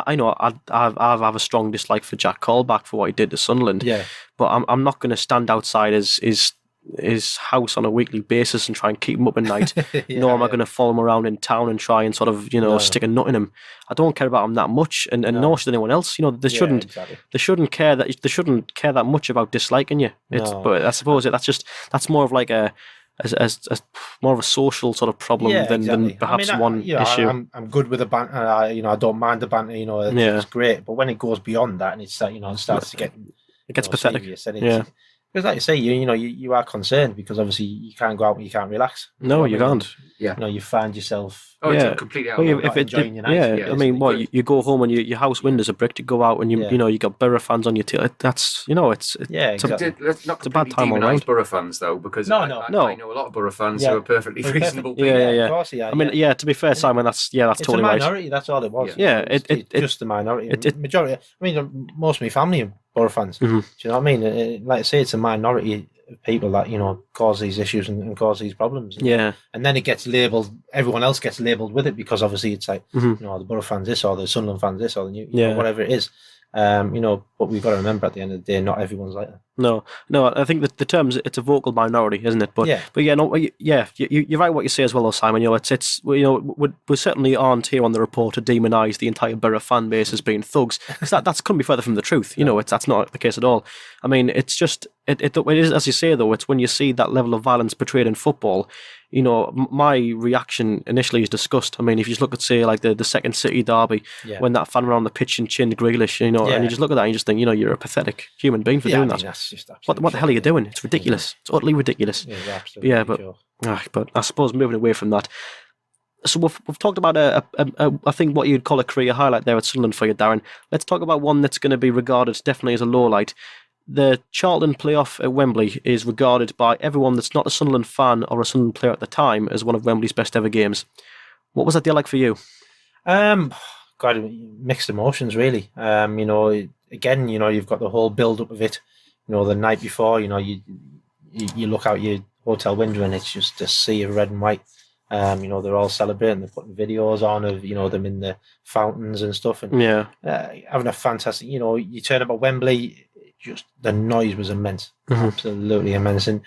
Speaker 2: I know I have a strong dislike for Jack Colback for what he did to Sunderland. Yeah. But I'm not going to stand outside his house on a weekly basis and try and keep him up at night. Nor am I going to follow him around in town and try and sort of stick a nut in him. I don't care about him that much, and nor should anyone else. They shouldn't care that much about disliking you. But I suppose that's more of like as more of a social sort of problem than perhaps one issue.
Speaker 4: I'm good with the banter. I don't mind the banter. It's great. But when it goes beyond that and it's it starts to get
Speaker 2: pathetic.
Speaker 4: Serious, because like you say, you are concerned because obviously you can't go out and you can't relax.
Speaker 2: No, you can't.
Speaker 3: Yeah.
Speaker 4: You find yourself
Speaker 3: completely out of
Speaker 4: enjoying your night.
Speaker 2: You go home and your house windows are bricked, you go out and you got Borough fans on your tail. That's
Speaker 3: exactly. Let's not completely demonise Borough fans though, because I know a lot of Borough fans who are perfectly reasonable people.
Speaker 2: Of course, to be fair, Simon, that's totally right.
Speaker 4: It's a minority, that's all it was.
Speaker 2: It's
Speaker 4: just the minority. Majority, most of my family are Borough fans. Do you know what I mean? Like I say, it's a minority of people that cause these issues and cause these problems. And then it gets labelled. Everyone else gets labelled with it because obviously it's like the Borough fans this or the Sunderland fans this or the whatever it is. But we've got to remember at the end of the day, not everyone's like that.
Speaker 2: No. I think that the terms, it's a vocal minority, isn't it? But you're right what you say as well, though, Simon. We certainly aren't here on the report to demonise the entire Borough fan base as being thugs, because that's couldn't be further from the truth. That's not the case at all. I mean, it's just it is, as you say, though. It's when you see that level of violence portrayed in football. My reaction initially is disgust. I mean, if you just look at, say, like the second City derby, when that fan ran on the pitch and chinned Grealish, and you just look at that and you just think, you're a pathetic human being for doing that.
Speaker 4: That's just
Speaker 2: what the hell are you doing? It's ridiculous. It's utterly ridiculous. But I suppose moving away from that. So we've talked about I think what you'd call a career highlight there at Sunderland for you, Darren. Let's talk about one that's going to be regarded definitely as a low light. The Charlton playoff at Wembley is regarded by everyone that's not a Sunderland fan or a Sunderland player at the time as one of Wembley's best ever games. What was that day like for you?
Speaker 4: Mixed emotions, really. Again, you've got the whole build-up of it. The night before, you look out your hotel window and it's just a sea of red and white. They're all celebrating. They're putting videos on of them in the fountains and stuff, and having a fantastic. You turn up at Wembley. Just the noise was immense, absolutely immense. And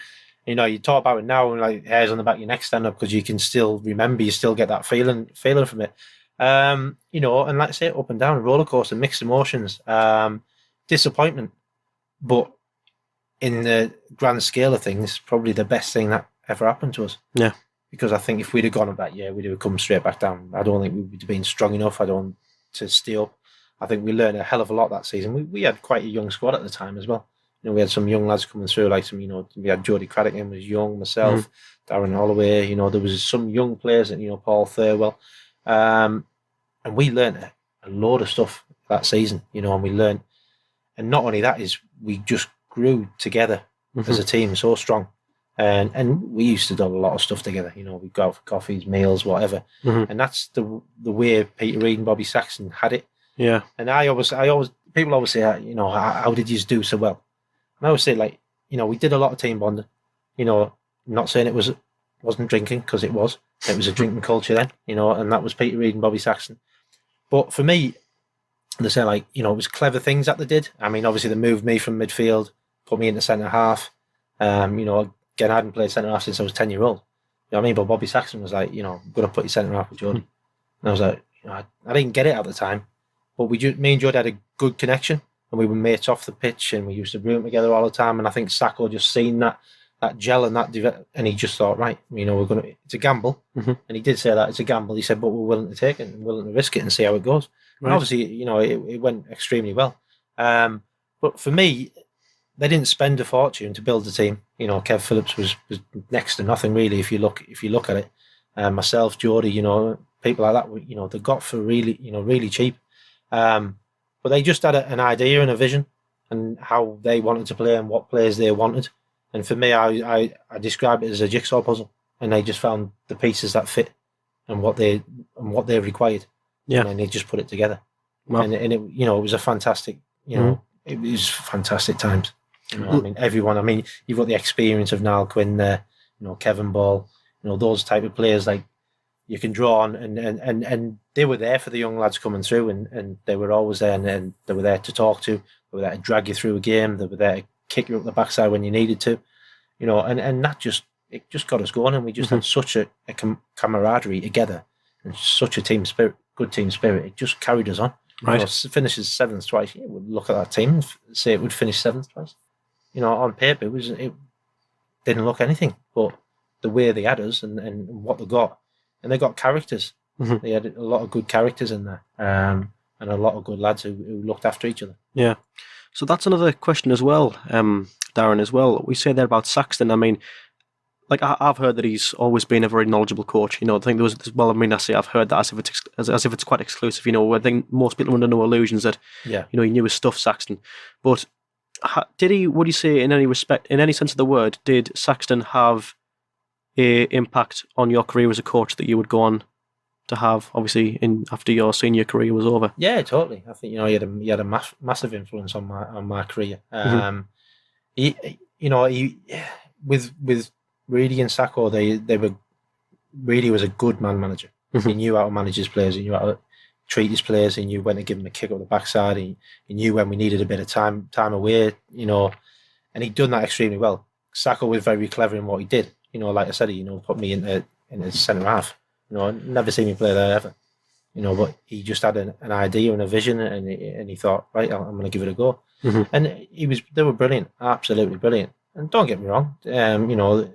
Speaker 4: you talk about it now, and like hairs on the back of your neck stand up because you can still remember, you still get that feeling from it. And like I say, up and down, roller coaster, mixed emotions, disappointment, but in the grand scale of things, probably the best thing that ever happened to us.
Speaker 2: Yeah,
Speaker 4: because I think if we'd have gone up that year, we'd have come straight back down. I don't think we would have been strong enough. To stay up. I think we learned a hell of a lot that season. We had quite a young squad at the time as well. We had some young lads coming through, like we had Jody Craddock in, was young, myself, Darren Holloway. There was some young players, Paul Thirlwell, and we learned a load of stuff that season. And we learned, and not only that is we just grew together as a team, so strong, and we used to do a lot of stuff together. We'd go out for coffees, meals, whatever, and that's the way Peter Reid and Bobby Saxton had it.
Speaker 2: Yeah,
Speaker 4: and people always say, how did you do so well? And I always say, we did a lot of team bonding. Not saying it wasn't drinking, because it was a drinking culture then. And that was Peter Reid and Bobby Saxton. But for me, they say it was clever things that they did. I mean, obviously they moved me from midfield, put me into centre half. Again, I hadn't played centre half since I was 10-year-old. You know what I mean? But Bobby Saxton was like, I'm going to put you centre half with Jody. And I was like, I didn't get it at the time. But me and Jody had a good connection, and we were mates off the pitch, and we used to room together all the time. And I think Sacco just seen that gel and and he just thought, right, it's a gamble. And he did say that it's a gamble. He said, but we're willing to take it and willing to risk it and see how it goes. Right. And obviously, it went extremely well. But for me, they didn't spend a fortune to build the team. Kev Phillips was next to nothing really. If you look at it, myself, Jody, people like that, they got for really cheap. But they just had an idea and a vision and how they wanted to play and what players they wanted. And for me, I describe it as a jigsaw puzzle, and they just found the pieces that fit. and what they required.
Speaker 2: Yeah,
Speaker 4: and then they just put it together.
Speaker 2: Wow.
Speaker 4: And it, you know, it was a fantastic, you know, it was fantastic times. You know, I mean, everyone. I mean, you've got the experience of Niall Quinn there, you know, Kevin Ball, you know, those type of players like you can draw on, and they were there for the young lads coming through, and they were always there, and they were there to talk to, they were there to drag you through a game, they were there to kick you up the backside when you needed to, you know, and that just got us going, and we just had such a camaraderie together, and such a team spirit, good team spirit. It just carried us on.
Speaker 2: Right.
Speaker 4: You know, finishes seventh twice. Yeah, we'd look at that team and say it would finish seventh twice. You know, on paper, it didn't look anything, but the way they had us and what they got, and they got characters. They had a lot of good characters in there, and a lot of good lads who looked after each other.
Speaker 2: Yeah. So that's another question as well, Darren, as well. We say there about Saxton. I mean, like I've heard that he's always been a very knowledgeable coach. You know, I think there was, well, I mean, I say I've heard that as if it's quite exclusive. You know, I think most people are under no illusions that, you know, he knew his stuff, Saxton. But would you say in any sense of the word, did Saxton have a impact on your career as a coach that you would go on to have, obviously, after your senior career was over? Yeah,
Speaker 4: totally. I think, you know, he had a massive influence on my career. He, you know, with Reedy and Sacco, Reedy was a good manager. He knew how to manage his players. He knew how to treat his players. He knew when to give them a kick up the backside. He knew when we needed a bit of time away. You know, and he'd done that extremely well. Sacco was very clever in what he did. You know, like I said, put me in the centre half. You know, never seen me play there ever. You know, but he just had an idea and a vision, and he thought, right, I'm going to give it a go. And they were brilliant, absolutely brilliant. And don't get me wrong, you know,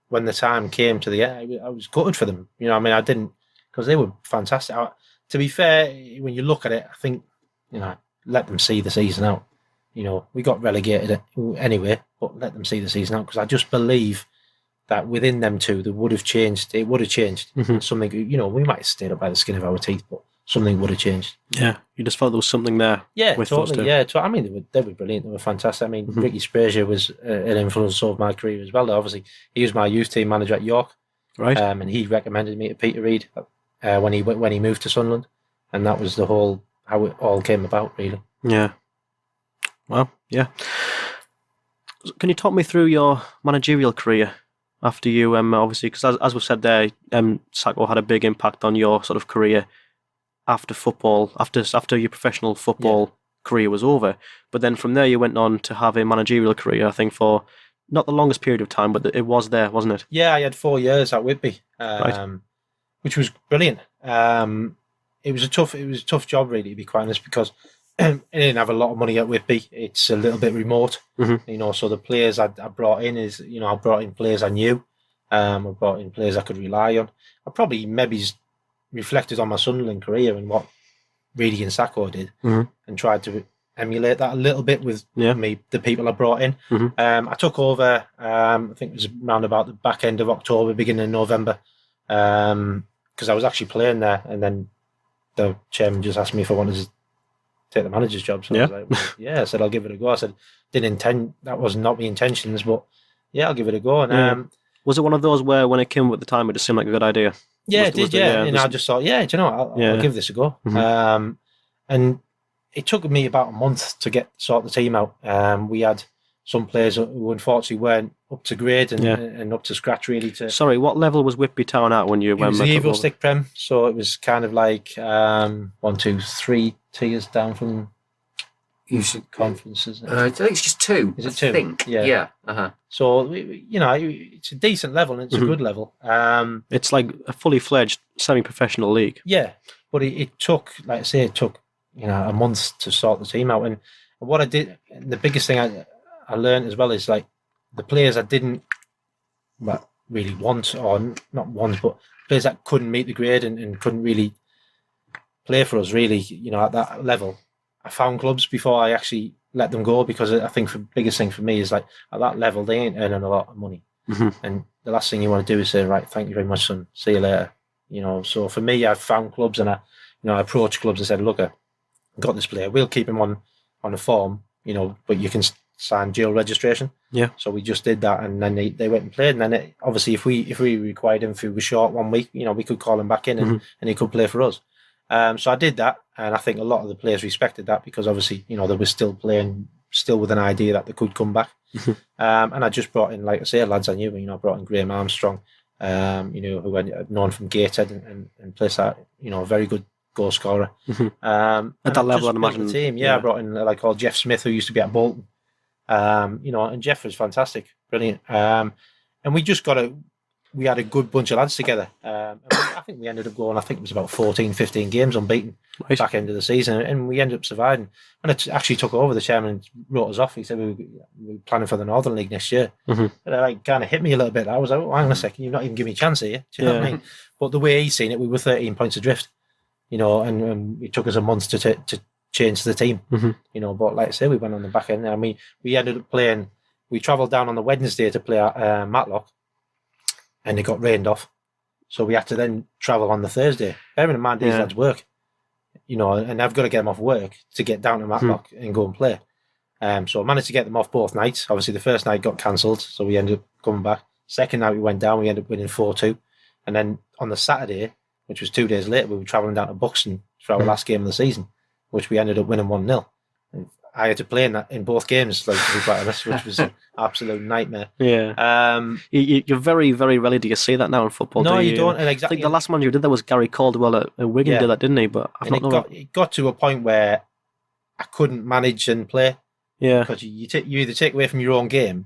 Speaker 4: when the time came to the end, I was gutted for them. You know, I mean, I didn't, because they were fantastic. To be fair, when you look at it, I think, you know, let them see the season out. You know, we got relegated anyway, but let them see the season out, because I just believe that within them two, it would have changed. Something, you know, we might have stayed up by the skin of our teeth, but something would have changed.
Speaker 2: Yeah, you just felt there was something there.
Speaker 4: Yeah, totally. Yeah, I mean, they were brilliant. They were fantastic. I mean, Ricky Sprazier was an influence of my career as well. Obviously, he was my youth team manager at York,
Speaker 2: right?
Speaker 4: And he recommended me to Peter Reid when he moved to Sunderland, and that was how it all came about, really.
Speaker 2: Yeah. Well, yeah. Can you talk me through your managerial career after you, obviously, because as we've said there, Sacco had a big impact on your sort of career after football, after your professional football career was over. But then from there, you went on to have a managerial career, I think, for not the longest period of time, but it was there, wasn't it?
Speaker 4: Yeah, I had 4 years at Whitby, which was brilliant. It was a tough job, really, to be quite honest, because I didn't have a lot of money at Whitby. It's a little bit remote, you know. So the players I brought in I brought in players I knew. I brought in players I could rely on. I probably maybe reflected on my Sunderland career and what Reedy and Sacco did, and tried to emulate that a little bit with the people I brought in. I took over, I think it was around about the back end of October, beginning of November, because I was actually playing there, and then the chairman just asked me if I wanted to take the manager's job. So I was like, well, I said, I'll give it a go. I said, that was not my intentions, but I'll give it a go. And
Speaker 2: was it one of those where when it came at the time, it just seemed like a good idea?
Speaker 4: Yeah, it did. And I just thought, do you know, I'll give this a go. And it took me about a month to sort the team out. We had some players who unfortunately weren't up to grade and up to scratch, really.
Speaker 2: Sorry, what level was Whitby Town at when you went?
Speaker 4: It was the Eagle Stick Prem, so it was kind of like 1, 2, 3 tiers down from conferences.
Speaker 3: I think it's just 2.
Speaker 4: Is it 2?
Speaker 3: I think. Yeah.
Speaker 4: So, you know, it's a decent level, and it's a good level.
Speaker 2: It's like a fully fledged semi-professional league.
Speaker 4: Yeah, but it took, like I say, you know, a month to sort the team out. And what I did, the biggest thing I learned as well is, like, the players I didn't really want, or not want, but players that couldn't meet the grade and couldn't really play for us, really, you know, at that level. I found clubs before I actually let them go, because I think the biggest thing for me is, like, at that level, they ain't earning a lot of money. And the last thing you want to do is say, right, thank you very much, son, see you later. You know, so for me, I found clubs, and I approached clubs and said, look, I've got this player, we'll keep him on a form, you know, but you can sign dual registration.
Speaker 2: Yeah.
Speaker 4: So we just did that, and then they went and played. And then obviously, if we required him, if he was short 1 week, we could call him back in, and he could play for us. So I did that, and I think a lot of the players respected that because obviously, they were still playing, still with an idea that they could come back. And I just brought in, like I say, lads I knew. I brought in Graham Armstrong, who I'd known from Gateshead and plays that, a very good goal scorer.
Speaker 2: At that level, I'd imagine.
Speaker 4: The team, I brought in like called Jeff Smith, who used to be at Bolton. And Jeff was fantastic, brilliant. And we had a good bunch of lads together. I think we ended up going, it was about 14, 15 games unbeaten back end of the season, and we ended up surviving. And it actually took over, the chairman wrote us off. He said we were planning for the Northern League next year. And it kind of hit me a little bit. I was like, hang on a second, you've not even given me a chance here. Do you know what I mean? But the way he's seen it, we were 13 points adrift, and it took us a month to change the team. But like I say, we went on the back end. I mean, we ended up playing, we travelled down on the Wednesday to play at Matlock, and it got rained off. So we had to then travel on the Thursday. Bearing in mind, these lads work, and I've got to get them off work to get down to Matlock and go and play. So I managed to get them off both nights. Obviously, the first night got cancelled, so we ended up coming back. Second night we went down, we ended up winning 4-2. And then on the Saturday, which was 2 days later, we were travelling down to Buxton for our last game of the season, which we ended up winning 1-0. I had to play in both games, like, to be quite honest, which was an absolute nightmare.
Speaker 2: Yeah. You're very, very rarely do you see that now in football.
Speaker 4: No,
Speaker 2: do
Speaker 4: you don't. And
Speaker 2: I think the last manager who did that was Gary Caldwell at Wigan. Did that, didn't he? But
Speaker 4: it got to a point where I couldn't manage and play.
Speaker 2: Yeah.
Speaker 4: Because you either take away from your own game,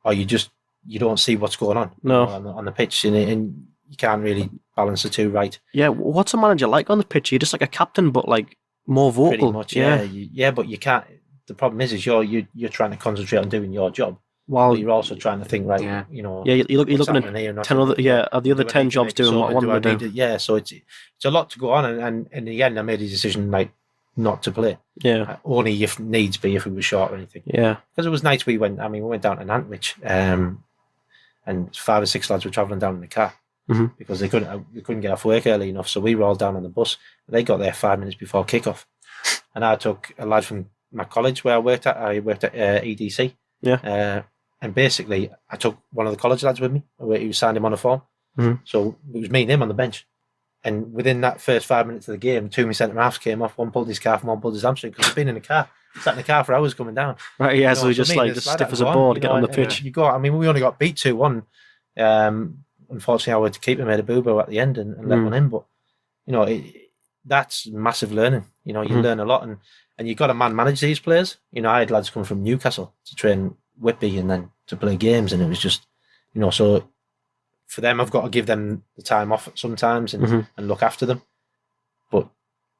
Speaker 4: or you don't see what's going on.
Speaker 2: No.
Speaker 4: On the pitch, and you can't really balance the two right.
Speaker 2: Yeah. What's a manager like on the pitch? You're just like a captain, but like more vocal.
Speaker 4: Pretty much. Yeah. But you can't. The problem is you're trying to concentrate on doing your job, while you're also trying to think, right?
Speaker 2: Yeah. You're looking at 10 other. Yeah. Are the other 10 jobs doing what one would do?
Speaker 4: Yeah. So it's a lot to go on, and in the end, I made a decision like not to play.
Speaker 2: Yeah.
Speaker 4: Only if needs be, if it was short or anything.
Speaker 2: Yeah.
Speaker 4: Because it was nights we went down to Nantwich, and 5 or 6 lads were travelling down in the car. Because they couldn't get off work early enough, so we rolled down on the bus. They got there 5 minutes before kick-off, and I took a lad from my college where I worked at EDC.
Speaker 2: Yeah.
Speaker 4: And basically, I took one of the college lads with me. He was signed him on a form. So it was me and him on the bench. And within that first 5 minutes of the game, 2 of my centre halves came off. One pulled his calf and one pulled his hamstring because they'd been in the car. Sat in the car for hours coming down.
Speaker 2: Right, yeah, so just stiff as a board, get on the pitch.
Speaker 4: We only got beat 2-1. Unfortunately, I had to keep him, made a boo-boo at the end and let one in. But, that's massive learning. You learn a lot. And you've got to manage these players. I had lads come from Newcastle to train Whitby and then to play games. And it was just, so for them, I've got to give them the time off sometimes and look after them. But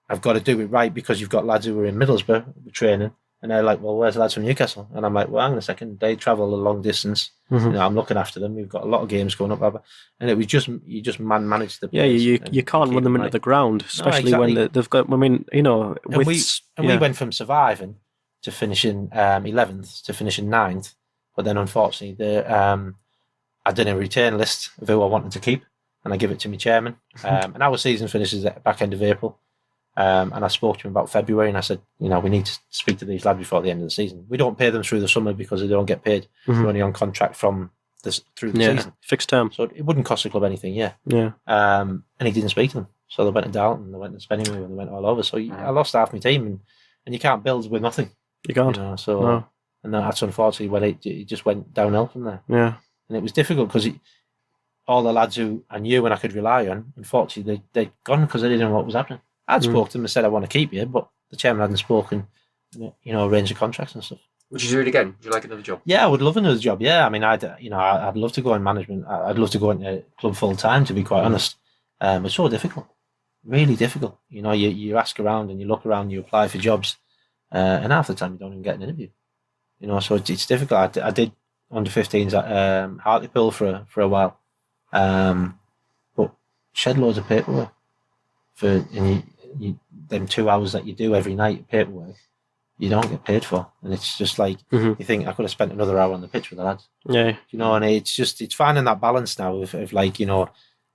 Speaker 4: I've got to do it right because you've got lads who were in Middlesbrough training. And they're like, well, where's the lads from Newcastle? And I'm like, well, hang on a second. They travel a long distance. I'm looking after them. We've got a lot of games going up. And it was you just manage the players.
Speaker 2: Yeah, you can't run them into the ground, especially when they've got,
Speaker 4: we went from surviving to finishing 11th to finishing 9th. But then, unfortunately, I did a return list of who I wanted to keep. And I give it to my chairman. And our season finishes at the back end of April. And I spoke to him about February and I said, we need to speak to these lads before the end of the season. We don't pay them through the summer because they don't get paid. They're only on contract through the season.
Speaker 2: Fixed term.
Speaker 4: So it wouldn't cost the club anything,
Speaker 2: Yeah.
Speaker 4: And he didn't speak to them. So they went to Darlington, they went to Spenningway, and they went all over. So I lost half my team and you can't build with nothing.
Speaker 2: You can't.
Speaker 4: And that's unfortunately when it just went downhill from there.
Speaker 2: Yeah.
Speaker 4: And it was difficult because all the lads who I knew and I could rely on, unfortunately, they'd gone because they didn't know what was happening. I'd spoke to them and said I want to keep you, but the chairman hadn't spoken, arranged the contracts and stuff.
Speaker 3: Would you do it again? Would you like another job?
Speaker 4: Yeah, I would love another job. Yeah, I mean, I'd love to go in management. I'd love to go into club full time, to be quite honest. It's so difficult, really difficult. You ask around and you look around, you apply for jobs, and half the time you don't even get an interview. So it's difficult. I did under 15s at Hartlepool for a while, but shed loads of paperwork and you them 2 hours that you do every night paperwork, you don't get paid for, and it's just like you think I could have spent another hour on the pitch with the lads.
Speaker 2: Yeah,
Speaker 4: and it's finding that balance now of like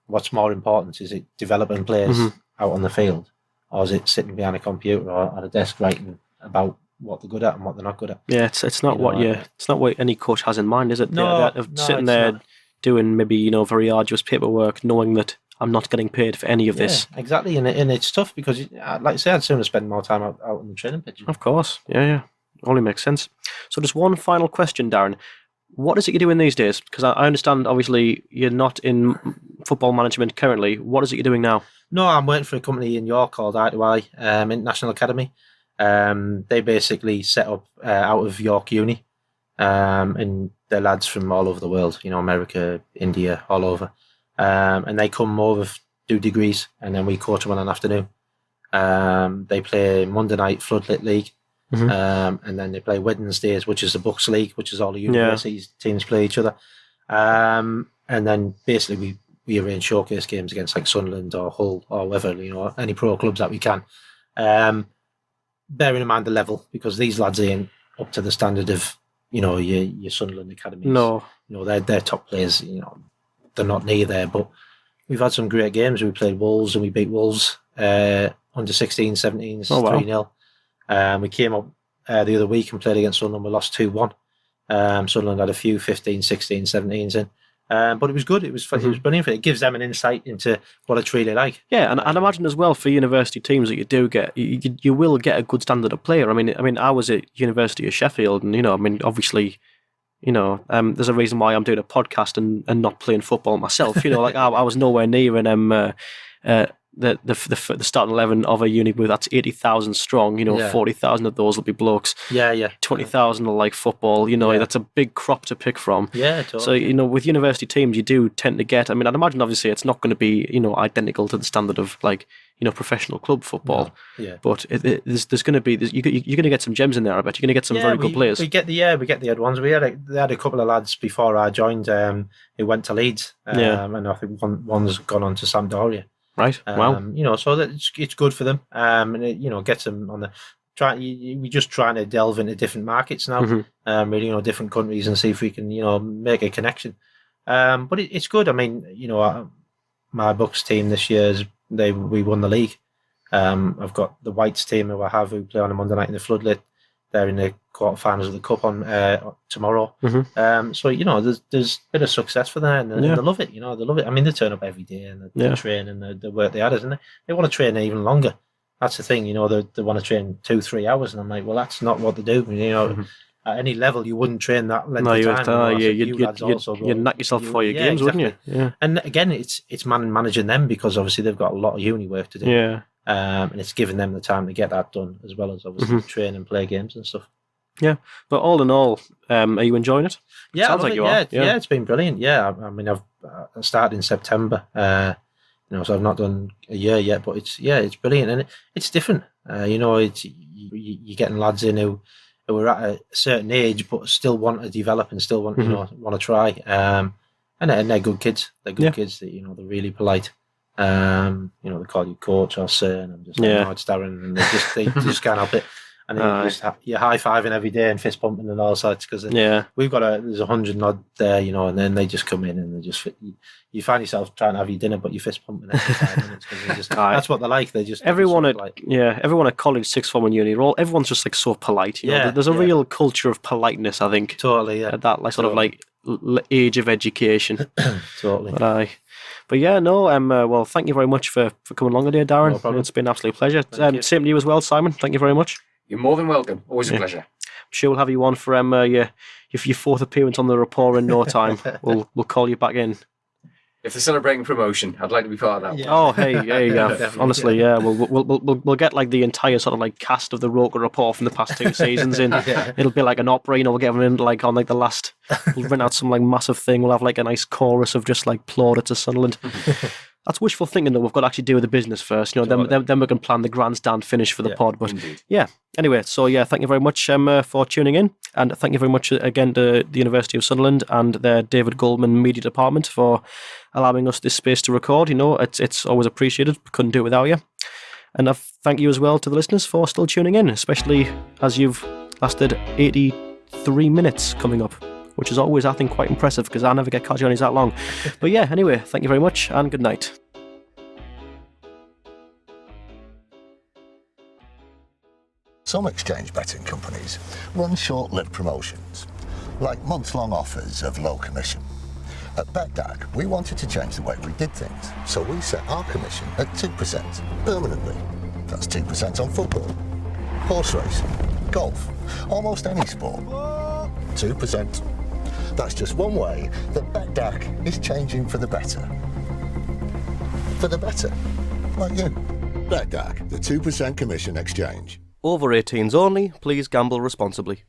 Speaker 4: what's more important, is it developing players out on the field, or is it sitting behind a computer or at a desk writing about what they're good at and what they're not good at.
Speaker 2: Yeah, it's not it's not what any coach has in mind, is it?
Speaker 4: No,
Speaker 2: sitting there
Speaker 4: not.
Speaker 2: Doing maybe very arduous paperwork, knowing that I'm not getting paid for any of this.
Speaker 4: Exactly, and it's tough because, like I say, I'd sooner spend more time out on the training pitch.
Speaker 2: Of course, yeah, only makes sense. So just one final question, Darren. What is it you're doing these days? Because I understand, obviously, you're not in football management currently. What is it you're doing now?
Speaker 4: No, I'm working for a company in York called I2I International Academy. They basically set up out of York Uni, and they're lads from all over the world, America, India, all over. And they come over, do degrees, and then we coach them on an afternoon. They play Monday night Floodlit League, and then they play Wednesdays, which is the Bucks League, which is all the universities teams play each other. And then basically we arrange showcase games against like Sunderland or Hull or whatever, any pro clubs that we can. Bearing in mind the level, because these lads ain't up to the standard of your Sunderland academies.
Speaker 2: No,
Speaker 4: they're top players. They're not near there, but we've had some great games. We played Wolves and we beat Wolves under 16, 17s, 3-0. We came up the other week and played against Sunderland. We lost 2-1. Sunderland had a few 15, 16, 17s in. But it was good. It was brilliant. It gives them an insight into what it's really like.
Speaker 2: Yeah, and I imagine as well for university teams that you do get, you will get a good standard of player. I mean, I was at University of Sheffield, and obviously, there's a reason why I'm doing a podcast and not playing football myself. I was nowhere near the starting 11 of a uni where that's 80,000 strong. 40,000 of those will be blokes. 20,000 will like football. That's a big crop to pick from.
Speaker 4: Yeah, totally.
Speaker 2: So with university teams, you do tend to get. I'd imagine obviously it's not going to be identical to the standard of professional club football. No. Yeah. But there's going to be you're going to get some gems in there. I bet you're going to get some very good players.
Speaker 4: We get the odd ones. They had a couple of lads before I joined who went to Leeds. And I think one's gone on to Sampdoria.
Speaker 2: Right. Wow.
Speaker 4: So that it's good for them. And it gets them on the we're just trying to delve into different markets now. Really, different countries and see if we can, make a connection. But it's good. I mean, my Bucks team this year we won the league. I've got the Whites team who play on a Monday night in the Floodlit. They're in the quarterfinals of the cup on tomorrow. So there's a bit of success for them, and they love it. They love it. I mean, they turn up every day and they train and they work the hardest, and they want to train even longer. That's the thing. They want to train 2-3 hours, and I'm like, well, that's not what they do. At any level, you wouldn't train that length of time.
Speaker 2: You'd knock yourself before your games,
Speaker 4: exactly.
Speaker 2: wouldn't you? Yeah.
Speaker 4: And again, it's managing them, because obviously they've got a lot of uni work to do.
Speaker 2: Yeah.
Speaker 4: And it's giving them the time to get that done, as well as obviously train and play games and stuff.
Speaker 2: Yeah, but all in all, are you enjoying it?
Speaker 4: Yeah,
Speaker 2: sounds like you are.
Speaker 4: Yeah, it's been brilliant. Yeah, I mean, I've started in September. So I've not done a year yet, but it's brilliant, and it's different. You're getting lads in who are at a certain age but still want to develop and still want want to try. And they're good kids. They're good kids. That they're really polite. They call you coach or sir, and I'm just like, no, it's Darren, and they just can't help it. And then you're high-fiving every day and fist pumping and all sorts, because we've got there's 100 odd there, and then they just come in and they just you find yourself trying to have your dinner, but you're fist pumping every 5 minutes, because that's what they're like. They just
Speaker 2: everyone at college, sixth form and uni, everyone's just like so polite. There's a real culture of politeness, I think.
Speaker 4: Totally,
Speaker 2: at that sort of like age of education.
Speaker 4: Totally.
Speaker 2: But well, thank you very much for coming along today, Darren.
Speaker 4: No problem.
Speaker 2: It's been an absolute pleasure. Same to you as well, Simon. Thank you very much.
Speaker 3: You're more than welcome. Always a pleasure.
Speaker 2: I'm sure we'll have you on for your fourth appearance on the Rapport in no time. We'll call you back in.
Speaker 3: If they're celebrating promotion, I'd like to be part of that.
Speaker 2: Yeah. Oh, hey, honestly, yeah, we'll get like the entire sort of like cast of the ROKER Rapport from the past 2 seasons in. It'll be like an opera, we'll get them in like on like the last. We'll rent out some like massive thing. We'll have like a nice chorus of just like plaudits to Sunderland. That's wishful thinking, though. We've got to actually deal with the business first. Then we can plan the grandstand finish for the pod. But
Speaker 3: indeed.
Speaker 2: Anyway, so thank you very much for tuning in, and thank you very much again to the University of Sunderland and their David Goldman Media Department for allowing us this space to record. It's always appreciated. Couldn't do it without you. And thank you as well to the listeners for still tuning in, especially as you've lasted 83 minutes coming up, which is always, I think, quite impressive, because I never get car journeys that long. But anyway, thank you very much and good night.
Speaker 1: Some exchange betting companies run short-lived promotions, like month-long offers of low commission. At BetDAG, we wanted to change the way we did things, so we set our commission at 2% permanently. That's 2% on football, horse racing, golf, almost any sport. 2%. That's just one way that BetDAG is changing for the better. For the better, like you. BetDAG, the 2% commission exchange.
Speaker 2: Over 18s only, please gamble responsibly.